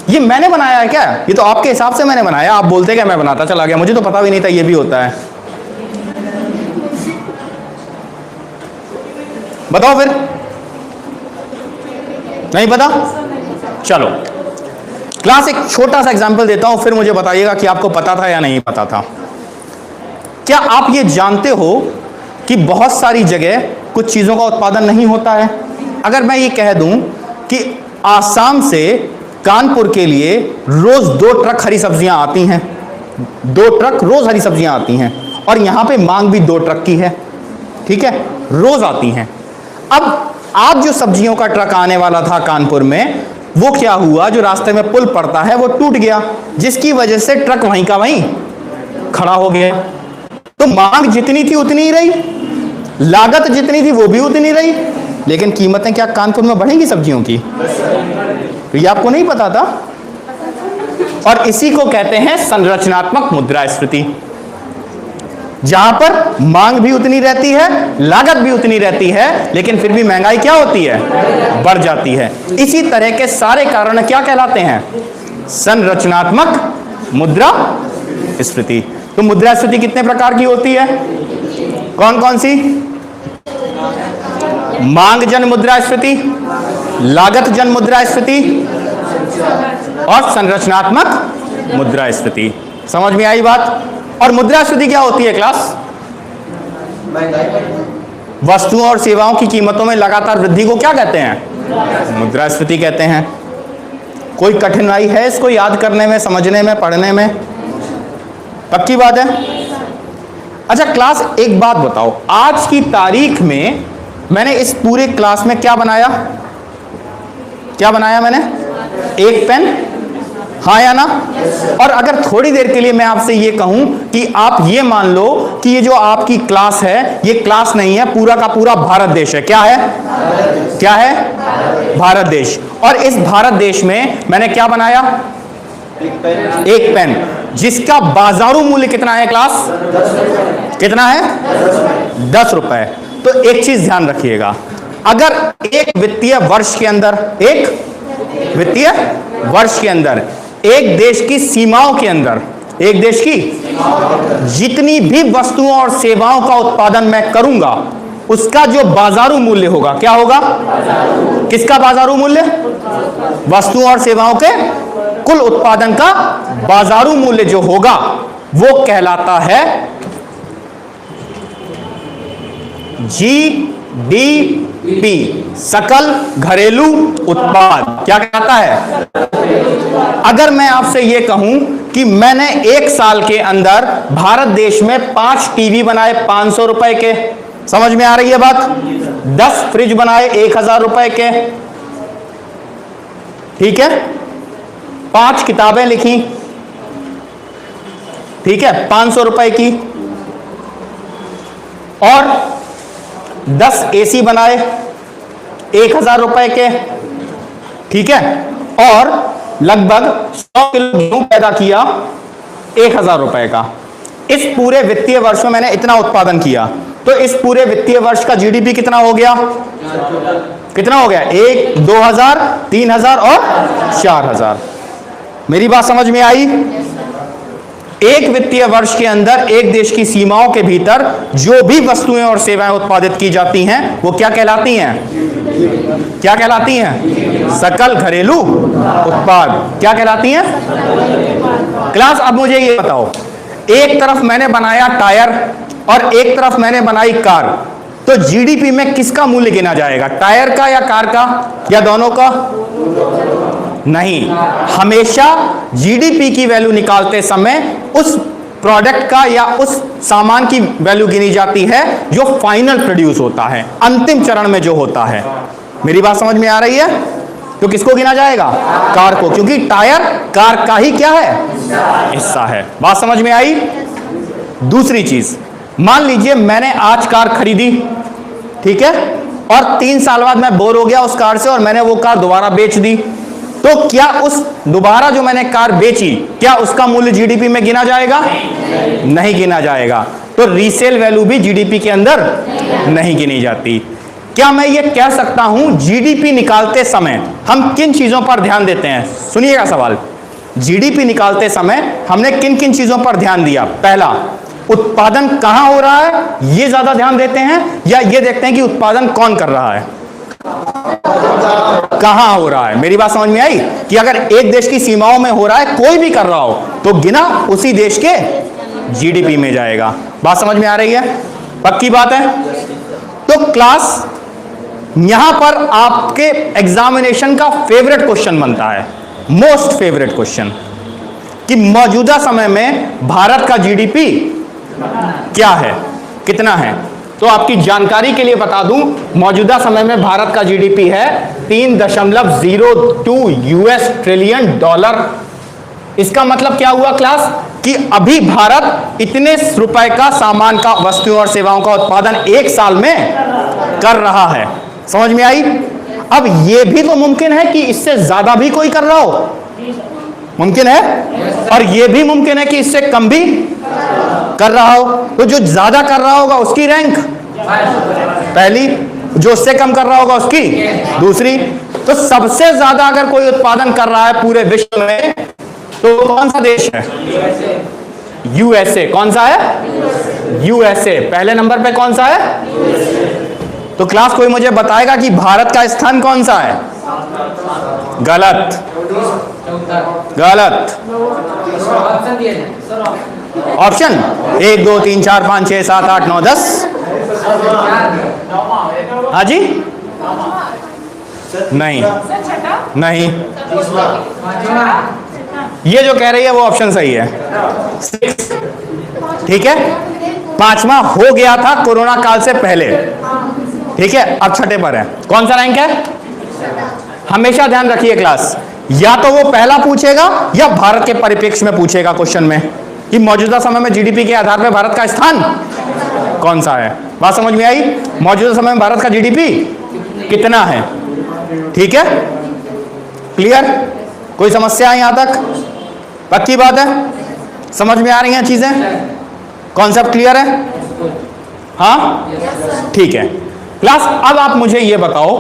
ये मैंने बनाया है क्या? ये तो आपके हिसाब से मैंने बनाया, आप बोलते क्या मैं बनाता चला गया, मुझे तो पता भी नहीं था ये भी होता है। बताओ फिर, नहीं पता? चलो क्लास एक छोटा सा एग्जांपल देता हूं, फिर मुझे बताइएगा कि आपको पता था या नहीं पता था। क्या आप ये जानते हो कि बहुत सारी जगह कुछ चीजों का उत्पादन नहीं होता है? अगर मैं ये कह दूं कि आसाम से कानपुर के लिए रोज 2 ट्रक हरी सब्जियां आती हैं, 2 ट्रक रोज हरी सब्जियां आती हैं, और यहां पे मांग भी 2 ट्रक की है, ठीक है, रोज आती हैं। अब आज जो सब्जियों का ट्रक आने वाला था कानपुर में, वो क्या हुआ, जो रास्ते में पुल पड़ता है वो टूट गया, जिसकी वजह से ट्रक वहीं का वहीं खड़ा हो गया। तो मांग जितनी थी उतनी ही रही, लागत जितनी थी वो भी उतनी रही, लेकिन कीमतें क्या कानपुर में बढ़ेंगी सब्जियों की? तो ये आपको नहीं पता था। और इसी को कहते हैं संरचनात्मक मुद्रास्फीति, जहां पर मांग भी उतनी रहती है, लागत भी उतनी रहती है, लेकिन फिर भी महंगाई क्या होती है? बढ़ जाती है। इसी तरह के सारे कारण क्या कहलाते हैं? संरचनात्मक मुद्रास्फीति। तो मुद्रास्फीति कितने प्रकार की होती है? कौन कौन सी? मांग जन मुद्रास्फीति, लागत जन मुद्रास्फीति और संरचनात्मक मुद्रास्फीति। समझ में आई बात? और मुद्रास्फीति क्या होती है क्लास? वस्तुओं और सेवाओं की कीमतों में लगातार वृद्धि को क्या कहते हैं? मुद्रास्फीति कहते हैं। कोई कठिनाई है इसको याद करने में, समझने में, पढ़ने में? पक्की बात है? अच्छा क्लास एक बात बताओ, आज की तारीख में मैंने इस पूरे क्लास में क्या बनाया? क्या बनाया मैंने? एक पेन, हाँ या ना? और अगर थोड़ी देर के लिए मैं आपसे ये कहूं कि आप ये मान लो कि ये जो आपकी क्लास है, ये क्लास नहीं है, पूरा का पूरा भारत देश है। क्या है? क्या है? भारत देश। और इस भारत देश में मैंने क्या बनाया? एक पेन, जिसका बाजारू मूल्य कितना है क्लास? कितना है? 10 रुपए। तो एक चीज ध्यान रखिएगा, अगर एक वित्तीय वर्ष के अंदर, एक वित्तीय वर्ष के अंदर एक देश की सीमाओं के अंदर, एक देश की जितनी भी वस्तुओं और सेवाओं का उत्पादन मैं करूंगा, उसका जो बाजारू मूल्य होगा, क्या होगा? किसका बाजारू मूल्य? वस्तुओं और सेवाओं के कुल उत्पादन का बाजारू मूल्य जो होगा वो कहलाता है जीडीपी, सकल घरेलू उत्पाद। क्या कहता है? अगर मैं आपसे यह कहूं कि मैंने एक साल के अंदर भारत देश में 5 टीवी बनाए 500 रुपए के, समझ में आ रही है बात? 10 फ्रिज बनाए 1000 रुपए के, ठीक है, 5 किताबें लिखी, ठीक है, 500 रुपए की, और 10 एसी बनाए 1000 रुपए के, ठीक है, और लगभग 100 किलो गेहूं पैदा किया 1000 रुपए का। इस पूरे वित्तीय वर्ष में मैंने इतना उत्पादन किया, तो इस पूरे वित्तीय वर्ष का जीडीपी कितना हो गया? कितना हो गया? 1, 2000, 3000 और 4000। मेरी बात समझ में आई? एक वित्तीय वर्ष के अंदर एक देश की सीमाओं के भीतर जो भी वस्तुएं और सेवाएं उत्पादित की जाती हैं वो क्या कहलाती हैं? क्या कहलाती हैं? सकल घरेलू उत्पाद। क्या कहलाती हैं? क्लास, अब मुझे ये बताओ, एक तरफ मैंने बनाया टायर और एक तरफ मैंने बनाई कार, तो जीडीपी में किसका मूल्य गिना जाएगा? टायर का या कार का या दोनों का? नहीं, हमेशा जीडीपी की वैल्यू निकालते समय उस प्रोडक्ट का या उस सामान की वैल्यू गिनी जाती है जो फाइनल प्रोड्यूस होता है, अंतिम चरण में जो होता है। मेरी बात समझ में आ रही है? तो किसको गिना जाएगा? कार को, क्योंकि टायर कार का ही क्या है? हिस्सा है। बात समझ में आई? दूसरी चीज, मान लीजिए मैंने आज कार खरीदी, ठीक है, और 3 साल बाद मैं बोर हो गया उस कार से और मैंने वो कार दोबारा बेच दी, तो क्या उस दोबारा जो मैंने कार बेची, क्या उसका मूल्य जीडीपी में गिना जाएगा? नहीं गिना जाएगा। तो रीसेल वैल्यू भी जीडीपी के अंदर नहीं गिनी जाती। क्या मैं ये कह सकता हूं जीडीपी निकालते समय हम किन चीजों पर ध्यान देते हैं? सुनिएगा सवाल, जीडीपी निकालते समय हमने किन किन चीजों पर ध्यान दिया? पहला, उत्पादन कहां हो रहा है ये ज्यादा ध्यान देते हैं, या ये देखते हैं कि उत्पादन कौन कर रहा है, कहां हो रहा है? मेरी बात समझ में आई? कि अगर एक देश की सीमाओं में हो रहा है, कोई भी कर रहा हो, तो गिना उसी देश के जीडीपी में जाएगा। बात समझ में आ रही है? पक्की बात है? तो क्लास, यहां पर आपके एग्जामिनेशन का फेवरेट क्वेश्चन बनता है, मोस्ट फेवरेट क्वेश्चन, कि मौजूदा समय में भारत का जीडीपी क्या है, कितना है? तो आपकी जानकारी के लिए बता दूं, मौजूदा समय में भारत का जीडीपी है 3.02 यूएस ट्रिलियन डॉलर। इसका मतलब क्या हुआ क्लास? कि अभी भारत इतने रुपए का सामान का, वस्तुओं और सेवाओं का उत्पादन एक साल में कर रहा है। समझ में आई? अब यह भी तो मुमकिन है कि इससे ज्यादा भी कोई कर रहा हो, मुमकिन है, और यह भी मुमकिन है कि इससे कम भी कर रहा हो। तो जो ज्यादा कर रहा होगा उसकी रैंक पहली, जो उससे कम कर रहा होगा उसकी दूसरी। तो सबसे ज्यादा अगर कोई उत्पादन कर रहा है पूरे विश्व में तो कौन सा देश है? यूएसए। कौन सा है? यूएसए। पहले नंबर पे कौन सा है? तो क्लास, कोई मुझे बताएगा कि भारत का स्थान कौन सा है? गलत, गलत। ऑप्शन 1, 2, 3, 4, 5, 6, 7, 8, 9, 10। हाँ जी? नहीं, नहीं, ये जो कह रही है वो ऑप्शन सही है, 6, ठीक है। 5वां हो गया था कोरोना काल से पहले, ठीक है, अब 6ठे पर है। कौन सा रैंक है? हमेशा ध्यान रखिए क्लास, या तो वो पहला पूछेगा या भारत के परिप्रेक्ष्य में पूछेगा क्वेश्चन में, कि मौजूदा समय में जीडीपी के आधार पर भारत का स्थान कौन सा है। बात समझ में आई? मौजूदा समय में भारत का जीडीपी कितना है, ठीक है, क्लियर? कोई समस्या है यहां तक? पक्की बात है? समझ में आ रही हैं चीजें? कॉन्सेप्ट क्लियर है? हाँ ठीक है क्लास। अब आप मुझे ये बताओ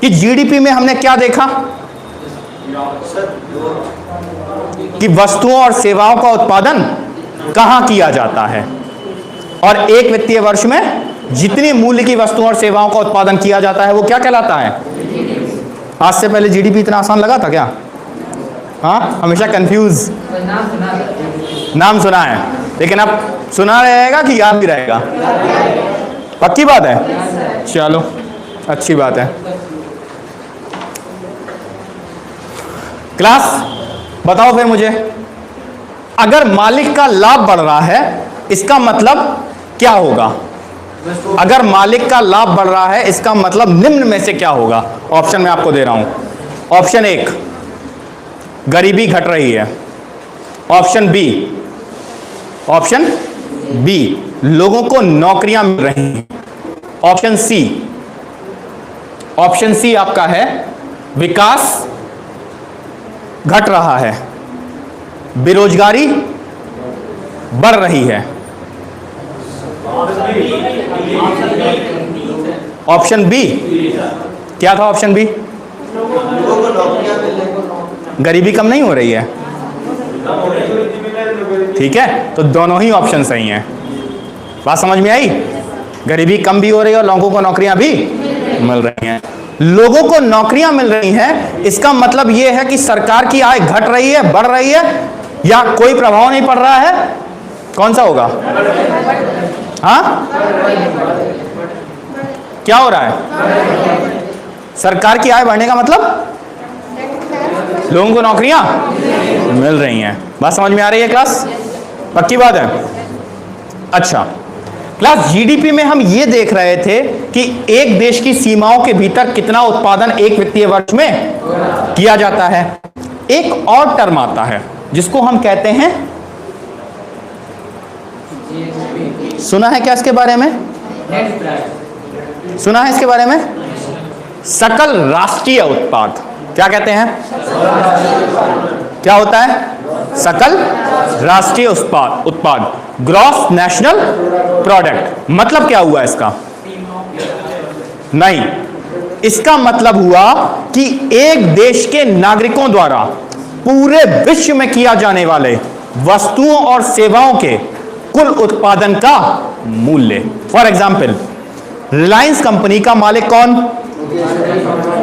कि जीडीपी में हमने क्या देखा कि वस्तुओं और सेवाओं का उत्पादन कहां किया जाता है, और एक वित्तीय वर्ष में जितनी मूल्य की वस्तुओं और सेवाओं का उत्पादन किया जाता है वो क्या कहलाता है। आज से पहले जीडीपी इतना आसान लगा था क्या? हाँ, हमेशा कंफ्यूज, नाम सुना है लेकिन अब सुना रहेगा कि याद भी रहेगा? पक्की बात है, चलो अच्छी बात है। क्लास बताओ फिर मुझे, अगर मालिक का लाभ बढ़ रहा है इसका मतलब क्या होगा? अगर मालिक का लाभ बढ़ रहा है इसका मतलब निम्न में से क्या होगा? ऑप्शन मैं आपको दे रहा हूं। ऑप्शन 1 गरीबी घट रही है, ऑप्शन बी लोगों को नौकरियां मिल रही हैं, ऑप्शन सी आपका है विकास घट रहा है, बेरोजगारी बढ़ रही है। ऑप्शन बी क्या था? ऑप्शन बी गरीबी कम नहीं हो रही है। ठीक है, तो दोनों ही ऑप्शन सही हैं। बात समझ में आई? गरीबी कम भी हो रही है और लोगों को नौकरियां भी मिल रही हैं। लोगों को नौकरियां मिल रही हैं इसका मतलब यह है कि सरकार की आय घट रही है, बढ़ रही है, या कोई प्रभाव नहीं पड़ रहा है? कौन सा होगा? हाँ, क्या हो रहा है? सरकार की आय बढ़ने का मतलब लोगों को नौकरियां मिल रही हैं। बात समझ में आ रही है क्लास? पक्की बात है। अच्छा क्लास, जीडीपी में हम ये देख रहे थे कि एक देश की सीमाओं के भीतर कितना उत्पादन एक वित्तीय वर्ष में किया जाता है। एक और टर्म आता है जिसको हम कहते हैं, सुना है क्या इसके बारे में? सुना है इसके बारे में? सकल राष्ट्रीय उत्पाद। क्या कहते हैं? क्या होता है? सकल राष्ट्रीय उत्पाद, ग्रॉस नेशनल प्रोडक्ट। मतलब क्या हुआ इसका? नहीं, इसका मतलब हुआ कि एक देश के नागरिकों द्वारा पूरे विश्व में किया जाने वाले वस्तुओं और सेवाओं के कुल उत्पादन का मूल्य। फॉर एग्जाम्पल, रिलायंस कंपनी का मालिक कौन?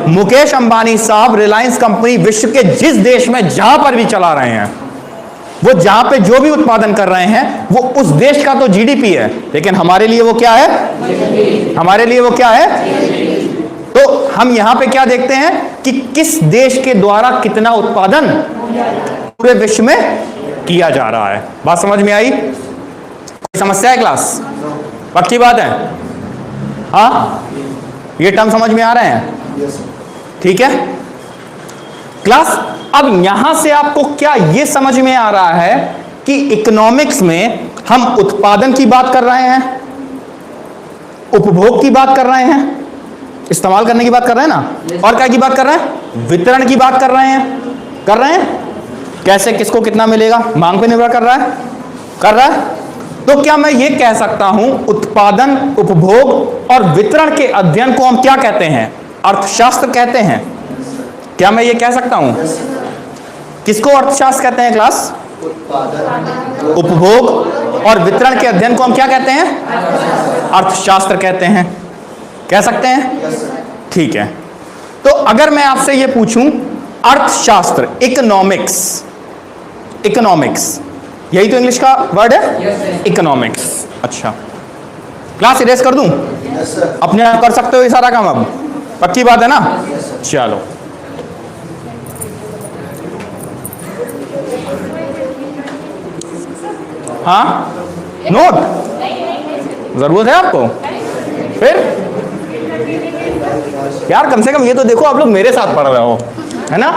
मुकेश अंबानी साहब रिलायंस कंपनी विश्व के जिस देश में जहां पर भी चला रहे हैं, वो जहां पे जो भी उत्पादन कर रहे हैं वो उस देश का तो जीडीपी है, लेकिन हमारे लिए वो क्या है? हमारे लिए वो क्या है? तो हम यहां पे क्या देखते हैं कि किस देश के द्वारा कितना उत्पादन पूरे विश्व में किया जा रहा है। बात समझ में आई? कोई समस्या है क्लास? पक्की बात है? हाँ, ये टर्म समझ में आ रहे हैं? ठीक है क्लास। अब यहां से आपको क्या ये समझ में आ रहा है कि इकोनॉमिक्स में हम उत्पादन की बात कर रहे हैं, उपभोग की बात कर रहे हैं, इस्तेमाल करने की बात कर रहे हैं ना, और क्या की बात कर रहे हैं? वितरण की बात कर रहे हैं। कैसे, किसको कितना मिलेगा, मांग पे निर्भर कर रहा है। तो क्या मैं ये कह सकता हूं उत्पादन, उपभोग और वितरण के अध्ययन को हम क्या कहते हैं? अर्थशास्त्र कहते हैं। क्या मैं ये कह सकता हूं? किसको अर्थशास्त्र कहते हैं क्लास? उपभोग और वितरण के अध्ययन को हम क्या कहते हैं? अर्थशास्त्र कहते हैं। कह सकते हैं? ठीक है, तो अगर मैं आपसे ये पूछूं अर्थशास्त्र, इकोनॉमिक्स, यही तो इंग्लिश का वर्ड है, इकोनॉमिक्स। अच्छा क्लास इरेज कर दूं? अपने आप कर सकते हो ये सारा काम अब? पक्की बात है ना? चलो हाँ, नोट जरूरत है आपको? फिर यार कम से कम ये तो देखो, आप लोग मेरे साथ पढ़ रहे हो, है ना?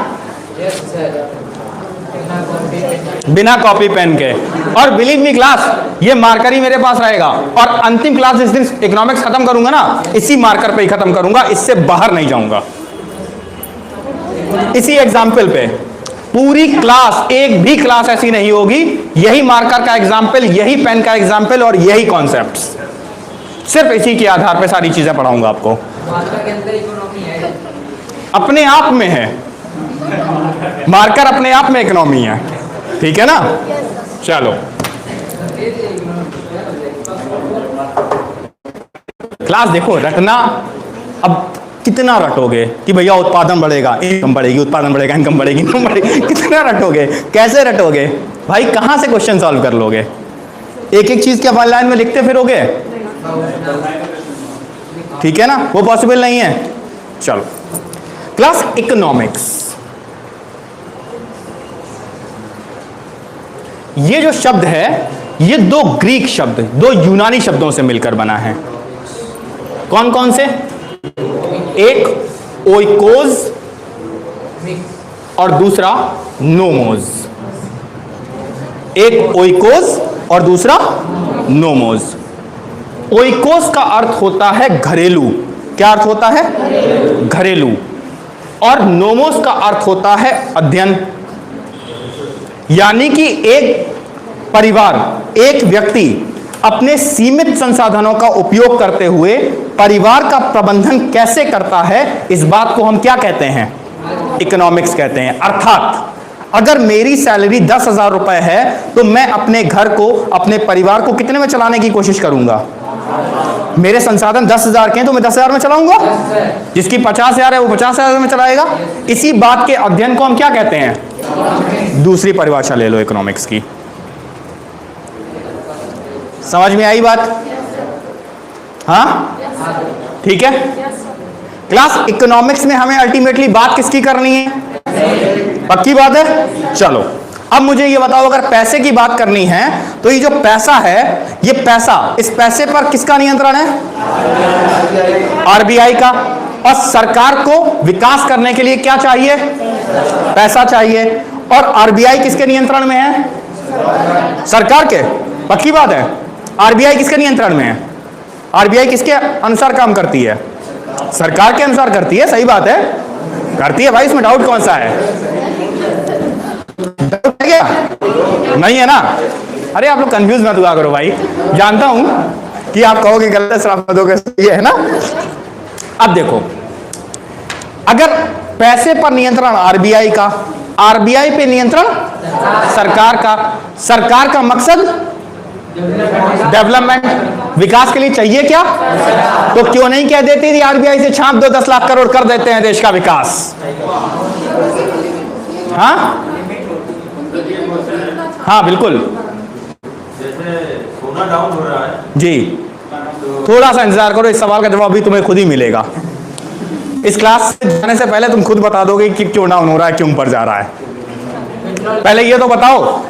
बिना कॉपी पेन के। और बिलीव मी क्लास, ये मार्कर ही मेरे पास रहेगा, और अंतिम क्लास जिस दिन इकोनॉमिक्स खत्म करूंगा ना, इसी मार्कर पे ही खत्म करूंगा, इससे बाहर नहीं जाऊंगा। इसी एग्जाम्पल पे पूरी क्लास, एक भी क्लास ऐसी नहीं होगी, यही मार्कर का एग्जाम्पल, यही पेन का एग्जाम्पल और यही कॉन्सेप्ट्स। सिर्फ इसी के आधार पे सारी चीजें पढ़ाऊंगा आपको। मार्कर के अंदर इकोनॉमी है, अपने आप में है, मार्कर अपने आप में इकोनॉमी है, ठीक है ना। चलो क्लास देखो, रटना अब कितना रटोगे कि भैया उत्पादन बढ़ेगा, इनकम बढ़ेगी, उत्पादन बढ़ेगा, इनकम बढ़ेगी, इनकम बढ़ेगी, कितना रटोगे, कैसे रटोगे भाई, कहां से क्वेश्चन सॉल्व कर लोगे? एक एक चीज क्या वन लाइन में लिखते फिरोगे? ठीक है ना, वो पॉसिबल नहीं है। चलो क्लास इकोनॉमिक्स, ये जो शब्द है ये दो ग्रीक शब्द, दो यूनानी शब्दों से मिलकर बना है। कौन कौन से? एक ओइकोज और दूसरा नोमोज। एक ओइकोज और दूसरा नोमोज। ओइकोस का अर्थ होता है घरेलू। क्या अर्थ होता है? घरेलू। और नोमोस का अर्थ होता है अध्ययन। यानी कि एक परिवार, एक व्यक्ति अपने सीमित संसाधनों का उपयोग करते हुए परिवार का प्रबंधन कैसे करता है, इस बात को हम क्या कहते हैं? इकोनॉमिक्स कहते हैं। अर्थात अगर मेरी सैलरी 10,000 रुपए है तो मैं अपने घर को, अपने परिवार को कितने में चलाने की कोशिश करूंगा? मेरे संसाधन 10,000 के हैं तो मैं 10,000 में चलाऊंगा। जिसकी 50,000 है वो 50,000 में चलाएगा। इसी बात के अध्ययन को हम क्या कहते हैं? दूसरी परिभाषा ले लो इकोनॉमिक्स की। समझ में आई बात? हाँ, ठीक है। क्लास इकोनॉमिक्स में हमें अल्टीमेटली बात किसकी करनी है? पक्की बात है। चलो अब मुझे ये बताओ, अगर पैसे की बात करनी है तो ये जो पैसा है, ये पैसा, इस पैसे पर किसका नियंत्रण है? आरबीआई का। और सरकार को विकास करने के लिए क्या चाहिए? पैसा चाहिए। और आरबीआई किसके नियंत्रण में है? सरकार के। पक्की बात है। आरबीआई किसके नियंत्रण में है? आरबीआई किसके अनुसार काम करती है? सरकार के अनुसार करती है। सही बात है, करती है भाई, इसमें डाउट कौन सा है? क्या नहीं है ना? अरे आप लोग कंफ्यूज मत हुआ करो भाई, जानता हूं कि आप कहोगे गलत शराब दोगे, सही है ना। अब देखो, अगर पैसे पर नियंत्रण आरबीआई का, आरबीआई पे नियंत्रण सरकार का, सरकार का मकसद डेवलपमेंट, विकास के लिए चाहिए क्या? तो क्यों नहीं कह देती थी आरबीआई से छाप दो, 10 लाख करोड़ कर देते हैं देश का विकास? हाँ हाँ बिल्कुल। जैसे सोना डाउन हो रहा है जी, थोड़ा सा इंतजार करो, इस सवाल का जवाब भी तुम्हें खुद ही मिलेगा। इस क्लास से जाने से पहले तुम खुद बता दोगे कि क्यों डाउन हो रहा है, क्यों ऊपर जा रहा है। पहले ये तो बताओ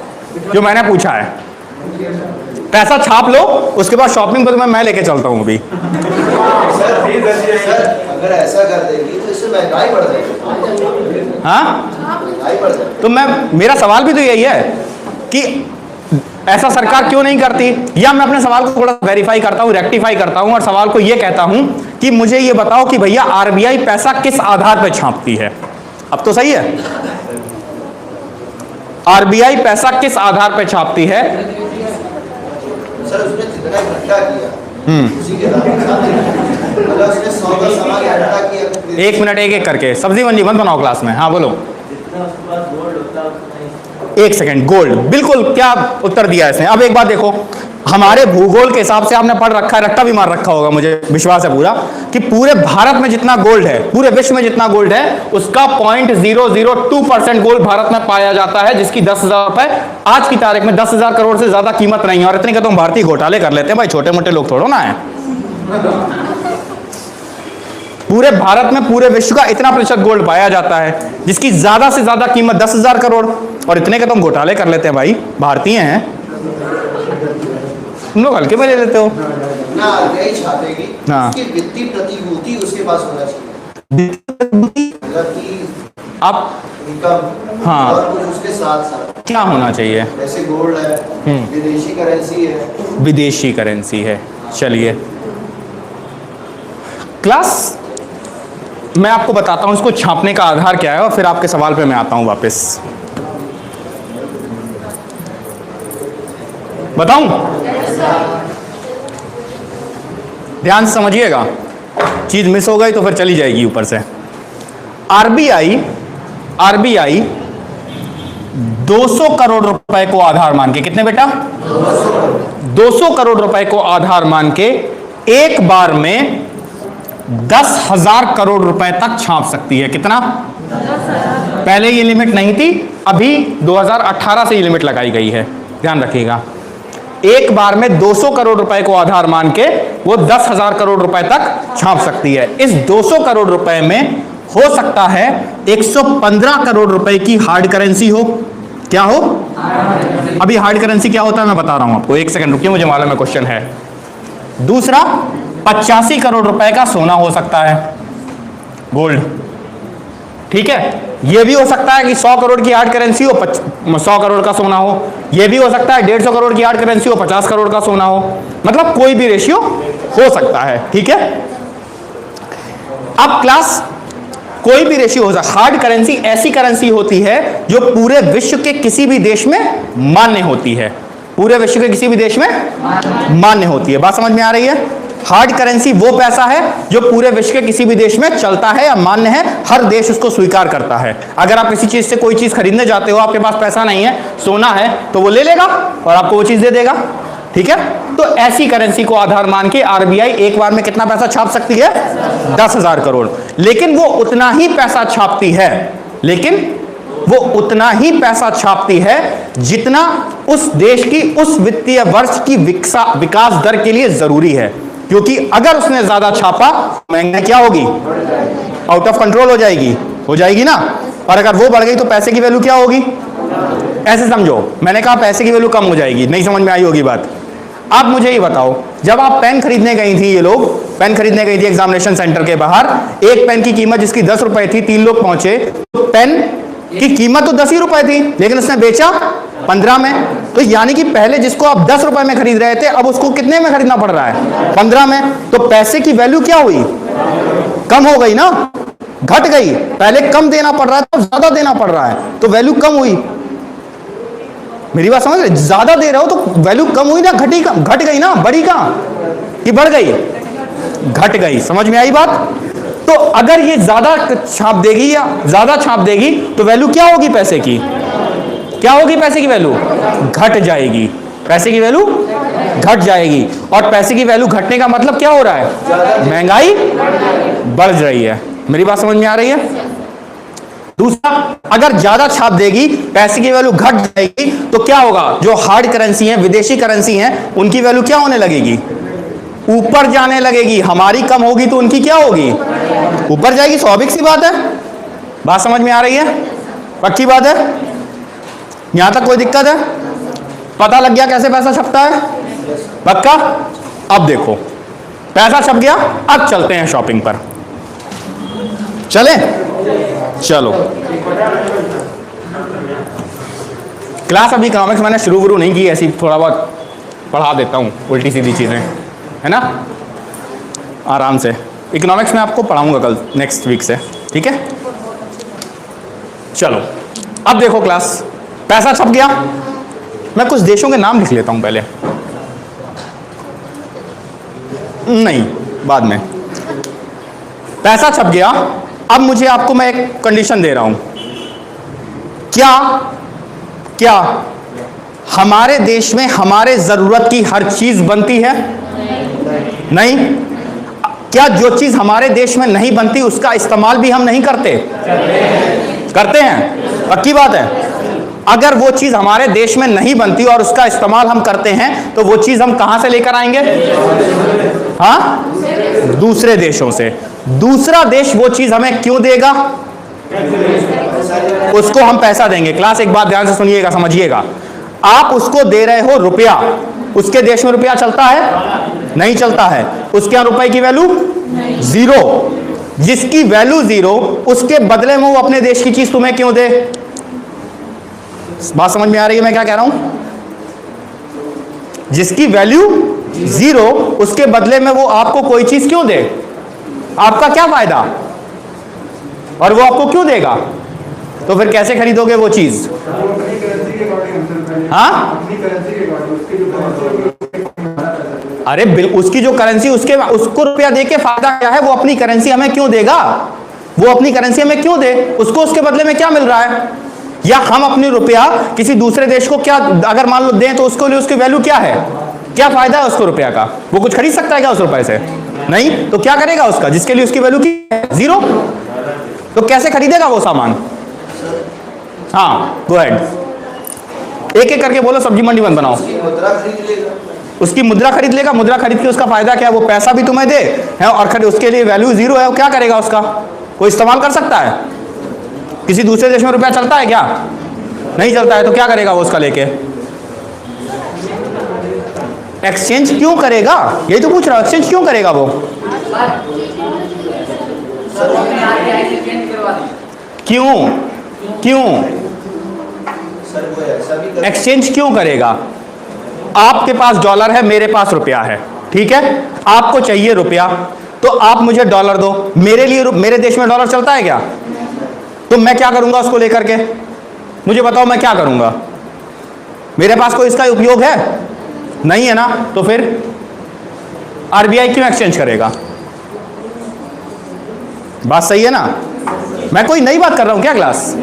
जो मैंने पूछा है। पैसा छाप लो, उसके बाद शॉपिंग पर मैं लेके चलता हूं अभी। अगर ऐसा कर देगी तो इससे महंगाई बढ़ जाएगी। हाँ, महंगाई बढ़ जाएगी। तो मेरा सवाल भी तो यही है कि ऐसा सरकार क्यों नहीं करती, या मैं अपने सवाल को थोड़ा वेरीफाई करता हूं, रेक्टिफाई करता हूं और सवाल को यह कहता हूं कि मुझे यह बताओ कि भैया आरबीआई पैसा किस आधार पर छापती है? अब तो सही है, आरबीआई पैसा किस आधार पर छापती है? सर उसने जितना इकट्ठा किया उसी के दाम के साथ, अगर उसने 100 का सामान इकट्ठा किया तो एक मिनट, एक एक करके, सब्जी मंडी मत बनाओ क्लास में। हाँ बोलो। एक सेकंड, गोल्ड, बिल्कुल क्या उत्तर दिया इसने। अब एक बात देखो, हमारे भूगोल के हिसाब से आपने पढ़ रखा है, रट्टा भी मार रखा होगा, मुझे विश्वास है पूरा, कि पूरे भारत में जितना गोल्ड है, पूरे विश्व में जितना गोल्ड है, उसका 0.002% गोल्ड भारत में पाया जाता है, जिसकी 10,000 रुपए आज की तारीख में 10,000 करोड़ से ज्यादा कीमत नहीं है। और इतने का तो हम भारतीय घोटाले कर लेते हैं भाई, छोटे मोटे लोग थोड़ा ना है। पूरे भारत में, पूरे विश्व का इतना प्रतिशत गोल्ड पाया जाता है, जिसकी ज्यादा से ज्यादा कीमत 10,000 करोड़, और इतने के तो हम घोटाले कर लेते हैं भाई, भारतीय हैं। तुम लोग हल्के में ले लेते हो ना। आरबीआई छापेगी, हाँ। उसकी वित्तीय प्रतिभूति उसके पास होना चाहिए, मतलब कि आप इनकम, हाँ। और कुछ उसके साथ साथ क्या होना चाहिए? जैसे गोल्ड है, विदेशी करेंसी है। विदेशी करेंसी है। चलिए क्लास, मैं आपको बताता हूं इसको छापने का आधार क्या है, और फिर आपके सवाल पे मैं आता हूं वापस। बताऊं? ध्यान से समझिएगा, चीज मिस हो गई तो फिर चली जाएगी ऊपर से। आरबीआई 200 करोड़ रुपए को आधार मान के, कितने बेटा? 200 करोड़ रुपए को आधार मान के एक बार में 10,000 करोड़ रुपए तक छाप सकती है। कितना? पहले ये लिमिट नहीं थी, अभी 2018 से ये लिमिट लगाई गई है, ध्यान रखिएगा। एक बार में 200 करोड़ रुपए को आधार मान के वो 10,000 करोड़ रुपए तक छाप सकती है। इस 200 करोड़ रुपए में हो सकता है 115 करोड़ रुपए की हार्ड करेंसी हो। क्या हो? अभी हार्ड करेंसी क्या होता है मैं बता रहा हूं आपको, एक सेकंड रुकिए, मुझे मालूम है क्वेश्चन है। दूसरा 85 करोड़ रुपए का सोना हो सकता है, गोल्ड, ठीक है। यह भी हो सकता है कि 100 करोड़ की हार्ड करेंसी हो, 100 करोड़ का सोना हो। यह भी हो सकता है 150 करोड़ की हार्ड करेंसी हो, 50 करोड़ का सोना हो। मतलब कोई भी रेशियो हो सकता है, ठीक है। अब क्लास कोई भी रेशियो हो सकता है। हार्ड करेंसी ऐसी करेंसी होती है जो पूरे विश्व के किसी भी देश में मान्य होती है, पूरे विश्व के किसी भी देश में मान्य होती है। बात समझ में आ रही है? हार्ड करेंसी वो पैसा है जो पूरे विश्व के किसी भी देश में चलता है या मान्य है, हर देश उसको स्वीकार करता है। अगर आप किसी चीज से कोई चीज खरीदने जाते हो, आपके पास पैसा नहीं है, सोना है, तो वो ले लेगा और आपको वो चीज दे देगा, ठीक है। तो ऐसी करेंसी को आधार मान के आरबीआई एक बार में कितना पैसा छाप सकती है? 10,000 करोड़। लेकिन वो उतना ही पैसा छापती है, जितना उस देश की उस वित्तीय वर्ष की विकास दर के लिए जरूरी है। क्योंकि अगर उसने ज्यादा छापा, महंगाई क्या होगी? आउट ऑफ कंट्रोल हो जाएगी ना। और अगर वो बढ़ गई तो पैसे की वैल्यू क्या होगी? ऐसे समझो, मैंने कहा पैसे की वैल्यू कम हो जाएगी, नहीं समझ में आई होगी बात। आप मुझे ये बताओ, जब आप पेन खरीदने गई थी, ये लोग पेन खरीदने गई थी एग्जामिनेशन सेंटर के बाहर, एक पेन की कीमत जिसकी 10 रुपए थी, 3 लोग पहुंचे, तो पेन की कीमत तो 10 ही रुपए थी, लेकिन उसने बेचा 15 में। तो यानी कि पहले जिसको आप 10 रुपए में खरीद रहे थे, अब उसको कितने में खरीदना पड़ रहा है? 15 में। तो पैसे की वैल्यू क्या हुई? कम हो गई ना, घट गई। पहले कम देना पड़ रहा है तो ज्यादा देना पड़ रहा है, तो वैल्यू कम हुई। मेरी बात समझ रहे? ज्यादा दे रहे हो तो वैल्यू कम हुई ना, घट गई ना, बढ़ी कहां कि बढ़ गई? घट गई। समझ में आई बात? तो अगर ये ज्यादा छाप देगी या ज्यादा छाप देगी तो वैल्यू क्या होगी पैसे की? क्या होगी पैसे की वैल्यू? घट जाएगी। पैसे की वैल्यू घट जाएगी। और पैसे की वैल्यू घटने का मतलब क्या हो रहा है? महंगाई बढ़ रही है। मेरी बात समझ में आ रही है? दूसरा, अगर ज्यादा छाप देगी, पैसे की वैल्यू घट जाएगी, तो क्या होगा? जो हार्ड करेंसी है, विदेशी करेंसी है, उनकी वैल्यू क्या होने लगेगी? ऊपर जाने लगेगी। हमारी कम होगी तो उनकी क्या होगी? ऊपर जाएगी। स्वाभाविक सी बात है। बात समझ में आ रही है? पक्की बात है? यहां तक कोई दिक्कत है? पता लग गया कैसे पैसा छपता है? पक्का? अब देखो, पैसा छप गया, अब चलते हैं शॉपिंग पर। चले? चलो। क्लास अभी इकोनॉमिक्स मैंने शुरू नहीं की, ऐसी थोड़ा बहुत पढ़ा देता हूँ, उल्टी सीधी चीजें, है ना, आराम से। इकोनॉमिक्स में आपको पढ़ाऊंगा कल, नेक्स्ट वीक से, ठीक है। चलो, अब देखो क्लास, पैसा छप गया। मैं कुछ देशों के नाम लिख लेता हूं पहले, नहीं बाद में। पैसा छप गया। अब मुझे आपको मैं एक कंडीशन दे रहा हूं, क्या हमारे देश में हमारे जरूरत की हर चीज बनती है? नहीं। क्या जो चीज हमारे देश में नहीं बनती उसका इस्तेमाल भी हम नहीं करते हैं? पक्की बात है। अगर वो चीज हमारे देश में नहीं बनती और उसका इस्तेमाल हम करते हैं, तो वो चीज हम कहां से लेकर आएंगे? हाँ, दूसरे देशों से। दूसरा देश वो चीज हमें क्यों देगा? उसको हम पैसा देंगे। क्लास एक बात ध्यान से सुनिएगा, समझिएगा। आप उसको दे रहे हो रुपया, उसके देश में रुपया चलता है? नहीं चलता है। उसके यहां रुपए की वैल्यू जीरो। जिसकी वैल्यू जीरो, उसके बदले में वो अपने देश की चीज तुम्हें क्यों दे? बात समझ में आ रही है मैं क्या कह रहा हूं? जिसकी वैल्यू जीरो, उसके बदले में वो आपको कोई चीज क्यों दे? आपका क्या फायदा? और वो आपको क्यों देगा? तो फिर कैसे खरीदोगे वो चीज? हाँ, अरे बिल उसकी जो करेंसी उसको रुपया दे के फायदा क्या है? वो अपनी करेंसी हमें क्यों देगा? वो अपनी करेंसी हमें क्यों दे? उसको उसके बदले में क्या मिल रहा है? या हम अपनी रुपया किसी दूसरे देश को क्या अगर मान लो दें तो उसको लिए उसकी वैल्यू क्या है? क्या फायदा है उसको रुपया का? वो कुछ खरीद सकता है क्या उस रुपए से? नहीं। तो क्या करेगा उसका जिसके लिए उसकी वैल्यू की जीरो? तो कैसे खरीदेगा वो सामान? हाँ गो अहेड, एक एक करके बोलो, सब्जी मंडी बंद बनाओ। मुद्रा खरीद लेगा, उसकी मुद्रा खरीद लेगा। मुद्रा खरीद के उसका फायदा क्या है? वो पैसा भी तुम्हें दे है और उसके लिए वैल्यू जीरो है। वो क्या करेगा उसका? कोई इस्तेमाल कर सकता है? किसी दूसरे देश में रुपया चलता है क्या? नहीं चलता है। तो क्या करेगा वो उसका लेके? एक्सचेंज क्यों करेगा? यही तो पूछ रहा हूं, एक्सचेंज क्यों करेगा वो? क्यों क्यों सर वो ऐसा भी कर एक्सचेंज क्यों करेगा? आपके पास डॉलर है, मेरे पास रुपया है, ठीक है? आपको चाहिए रुपया, तो आप मुझे डॉलर दो। मेरे लिए मेरे देश में डॉलर चलता है क्या? तो मैं क्या करूंगा उसको लेकर के? मुझे बताओ मैं क्या करूंगा? मेरे पास कोई इसका उपयोग है? नहीं है ना। तो फिर आरबीआई क्यों एक्सचेंज करेगा? बात सही है ना? मैं कोई नई बात कर रहा हूं क्या क्लास?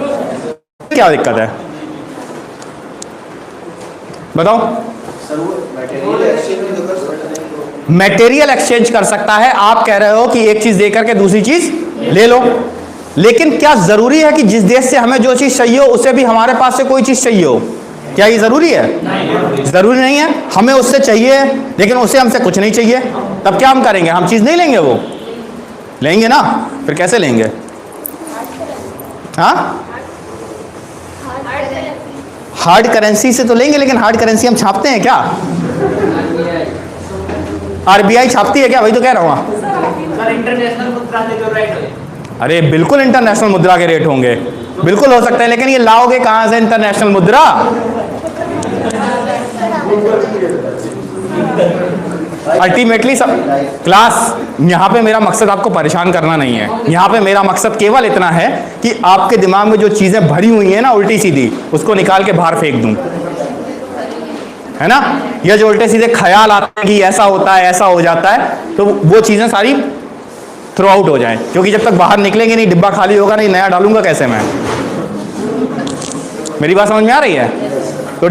क्या दिक्कत है बताओ? सर वो मटेरियल एक्सचेंज भी तो कर सकते हैं। मटेरियल एक्सचेंज कर सकता है। आप कह रहे हो कि एक चीज देकर के दूसरी चीज ले लो, लेकिन क्या जरूरी है कि जिस देश से हमें जो चीज चाहिए हो उसे भी हमारे पास से कोई चीज चाहिए हो? क्या ये जरूरी है? जरूरी नहीं है। हमें उससे चाहिए लेकिन उसे हमसे कुछ नहीं चाहिए, तब क्या हम करेंगे? हम चीज नहीं लेंगे, वो लेंगे ना। फिर कैसे लेंगे? हाँ हार्ड करेंसी से तो लेंगे, लेकिन हार्ड करेंसी हम छापते हैं क्या? आरबीआई छापती है क्या? वही तो कह रहा हूँ। सर इंटरनेशनल मुद्रा से जो रेट है, अरे बिल्कुल इंटरनेशनल मुद्रा के रेट होंगे, बिल्कुल हो सकता है, लेकिन ये लाओगे कहां से इंटरनेशनल मुद्रा? अल्टीमेटली सब क्लास, यहाँ पे मेरा मकसद आपको परेशान करना नहीं है। यहाँ पे मेरा मकसद केवल इतना है कि आपके दिमाग में जो चीजें भरी हुई हैं ना उल्टी सीधी, उसको निकाल के बाहर फेंक दूं, है ना? ये जो उल्टे सीधे ख्याल आते हैं कि ऐसा होता है ऐसा हो जाता है, तो वो चीजें सारी थ्रो आउट हो जाए, क्योंकि जब तक बाहर निकलेंगे नहीं, डिब्बा खाली होगा नहीं, नया डालूंगा कैसे मैं? मेरी बात समझ में आ रही है? तो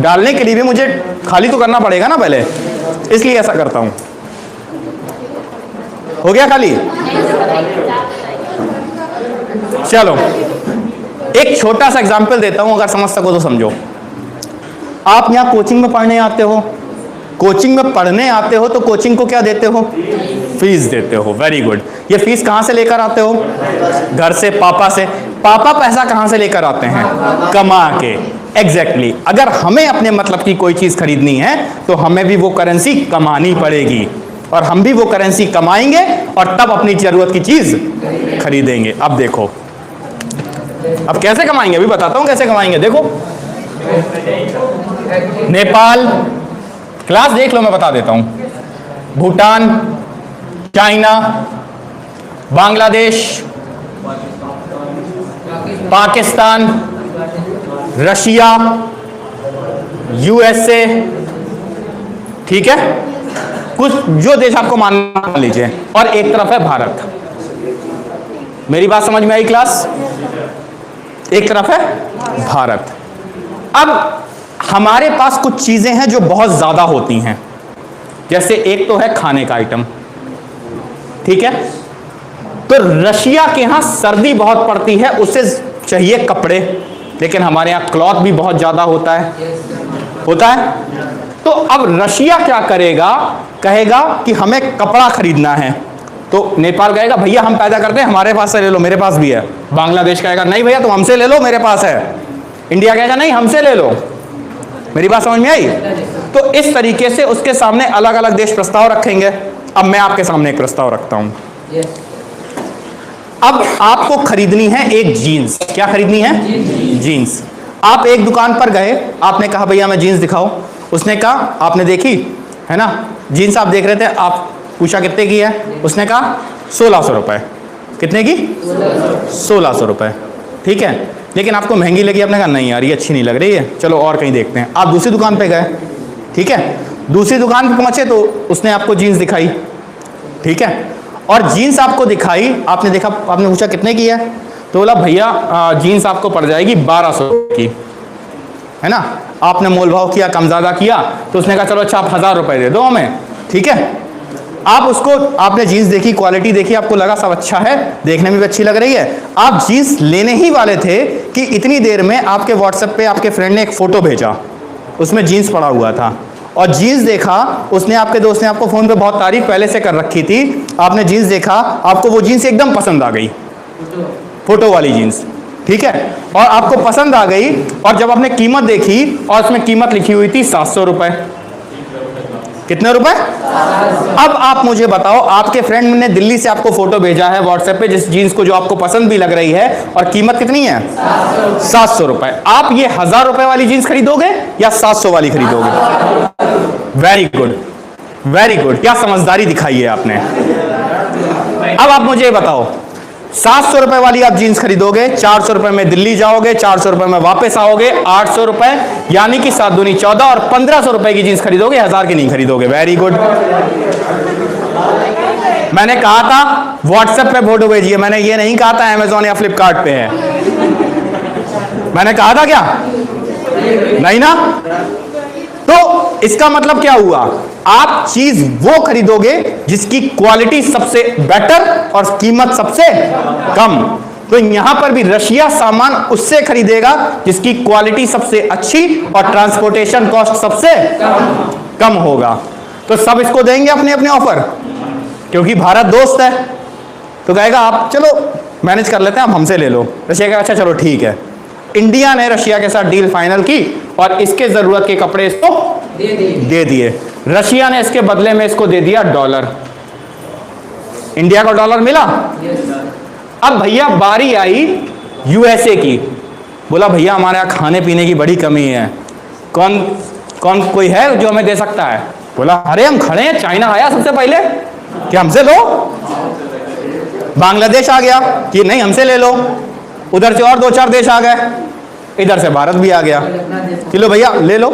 डालने के लिए भी मुझे खाली तो करना पड़ेगा ना पहले, इसलिए ऐसा करता हूं। हो गया खाली? चलो एक छोटा सा एग्जांपल देता हूं, अगर समझ सको तो समझो। आप यहां कोचिंग में पढ़ने आते हो, कोचिंग में पढ़ने आते हो तो कोचिंग को क्या देते हो? फीस देते हो। Very good. ये फीस कहां से लेकर आते हो? घर से, पापा से। पापा पैसा कहां से लेकर आते हैं? कमा के। एग्जैक्टली अगर हमें अपने मतलब की कोई चीज खरीदनी है तो हमें भी वो करेंसी कमानी पड़ेगी, और हम भी वो करेंसी कमाएंगे और तब अपनी जरूरत की चीज खरीदेंगे। अब देखो, अब कैसे कमाएंगे अभी बताता हूं कैसे कमाएंगे। देखो नेपाल, क्लास देख लो मैं बता देता हूं, Bhutan, China, Bangladesh, Pakistan, Russia, USA, ठीक है? कुछ जो देश आपको मान लीजिए, और एक तरफ है भारत। मेरी बात समझ में आई क्लास? एक तरफ है भारत। अब हमारे पास कुछ चीजें हैं जो बहुत ज्यादा होती हैं, जैसे एक तो है खाने का आइटम, ठीक है? तो रशिया के यहां सर्दी बहुत पड़ती है, उसे चाहिए कपड़े, लेकिन हमारे यहां क्लॉथ भी बहुत ज्यादा होता है। तो अब रशिया क्या करेगा? कहेगा कि हमें कपड़ा खरीदना है, तो नेपाल कहेगा भैया हम पैदा करते हैं, हमारे पास से ले लो, मेरे पास भी है। बांग्लादेश कहेगा नहीं भैया तुम हमसे ले लो, मेरे पास है। इंडिया कहेगा नहीं हमसे ले लो। मेरी बात समझ में आई? तो इस तरीके से उसके सामने अलग अलग देश प्रस्ताव रखेंगे। अब मैं आपके सामने एक प्रस्ताव रखता हूं। अब आपको खरीदनी है एक जीन्स। क्या खरीदनी है? जीन्स। आप एक दुकान पर गए, आपने कहा भैया मैं जीन्स दिखाओ। उसने कहा, आपने देखी है ना जीन्स, आप देख रहे थे, आप पूछा कितने की है? उसने कहा 1600 रुपए। कितने की? 1600 रुपए, ठीक है? लेकिन आपको महंगी लगी, आपने कहा नहीं यार ये अच्छी नहीं लग रही है, चलो और कहीं देखते हैं। आप दूसरी दुकान पे गए, ठीक है? दूसरी दुकान पे पहुंचे तो उसने आपको जीन्स दिखाई, ठीक है, और जीन्स आपको दिखाई, आपने देखा, आपने पूछा कितने की है, तो बोला भैया जीन्स आपको पड़ जाएगी 1200 की, है ना। आपने मोल भाव किया, कम ज़्यादा किया, तो उसने कहा चलो अच्छा आप 1000 रुपये दे दो हमें, ठीक है। आप उसको, आपने जीन्स देखी, क्वालिटी देखी, आपको लगा सब अच्छा है, देखने में भी अच्छी लग रही है, आप जीन्स लेने ही वाले थे कि इतनी देर में आपके व्हाट्सएप पे आपके फ्रेंड ने एक फ़ोटो भेजा, उसमें जीन्स पड़ा हुआ था, और जीन्स देखा, उसने, आपके दोस्त ने आपको फ़ोन पे बहुत तारीफ पहले से कर रखी थी, आपने जीन्स देखा, आपको वो जीन्स एकदम पसंद आ गई, फोटो वाली जीन्स, ठीक है, और आपको पसंद आ गई, और जब आपने कीमत देखी और उसमें कीमत लिखी हुई थी 700 रुपये, कितने रुपए? अब आप मुझे बताओ, आपके फ्रेंड ने दिल्ली से आपको फोटो भेजा है व्हाट्सएप पे जिस जीन्स को जो आपको पसंद भी लग रही है, और कीमत कितनी है? 700 रुपए। आप ये 1000 रुपए वाली जीन्स खरीदोगे या 700 वाली खरीदोगे? वेरी गुड, वेरी गुड, क्या समझदारी दिखाई है आपने। अब आप मुझे बताओ, 700 रुपए वाली आप जीन्स खरीदोगे, 400 रुपए में दिल्ली जाओगे, 400 रुपए में वापस आओगे, 800 रुपए, यानी कि 7 दूनी 14, और 1500 रुपए की जीन्स खरीदोगे, 1000 की नहीं खरीदोगे। Very good. मैंने कहा था व्हाट्सएप पे फोटो भेजिए, मैंने ये नहीं कहा था अमेजॉन या फ्लिपकार्ट पे है, मैंने कहा था क्या? नहीं ना। तो इसका मतलब क्या हुआ? आप चीज वो खरीदोगे जिसकी क्वालिटी सबसे बेटर और कीमत सबसे कम। तो यहां पर भी रशिया सामान उससे खरीदेगा जिसकी क्वालिटी सबसे अच्छी और ट्रांसपोर्टेशन कॉस्ट सबसे कम होगा। तो सब इसको देंगे अपने अपने ऑफर, क्योंकि भारत दोस्त है, तो कहेगा आप चलो मैनेज कर लेते हैं, आप हमसे ले लो। रशिया कहेगा अच्छा चलो ठीक है। इंडिया ने रशिया के साथ डील फाइनल की और इसके जरूरत के कपड़े इसको दे दिए। रशिया ने इसके बदले में इसको दे दिया डॉलर, इंडिया को डॉलर मिला। अब भैया बारी आई यूएसए की, बोला भैया हमारे यहाँ खाने पीने की बड़ी कमी है, कौन कौन कोई है जो हमें दे सकता है? बोला अरे हम खड़े हैं, चाइना आया सबसे पहले, कि हमसे लो। बांग्लादेश आ गया कि नहीं हमसे ले लो, उधर से और 2-4 देश आ गए, इधर से भारत भी आ गया कि लो भैया ले लो,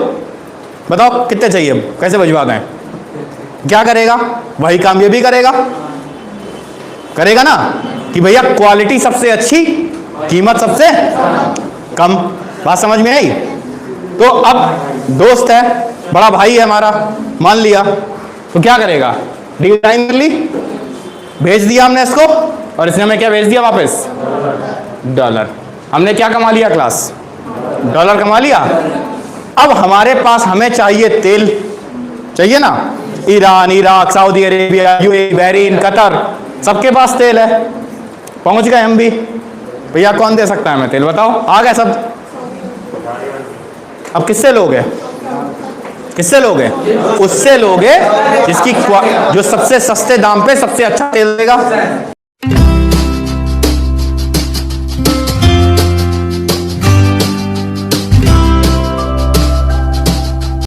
बताओ कितने चाहिए, कैसे भिजवा दें। क्या करेगा? वही काम ये भी करेगा ना, कि भैया क्वालिटी सबसे अच्छी, कीमत सबसे कम। बात समझ में आई? तो अब दोस्त है, बड़ा भाई है हमारा, मान लिया, तो क्या करेगा? डील टाइम कर ली, भेज दिया हमने इसको, और इसने हमें क्या भेज दिया वापस? डॉलर। हमने क्या कमा लिया क्लास? डॉलर कमा लिया। अब हमारे पास, हमें चाहिए तेल, चाहिए ना, Iran, Iraq, Saudi Arabia, UAE, Bahrain, Qatar, सबके पास तेल है। पहुंच गए हम भी, भैया कौन दे सकता है हमें तेल, बताओ। आ गए सब। अब किससे लोगे? किससे लोगे? उससे लोगे जिसकी, जो सबसे सस्ते दाम पे सबसे अच्छा तेल देगा।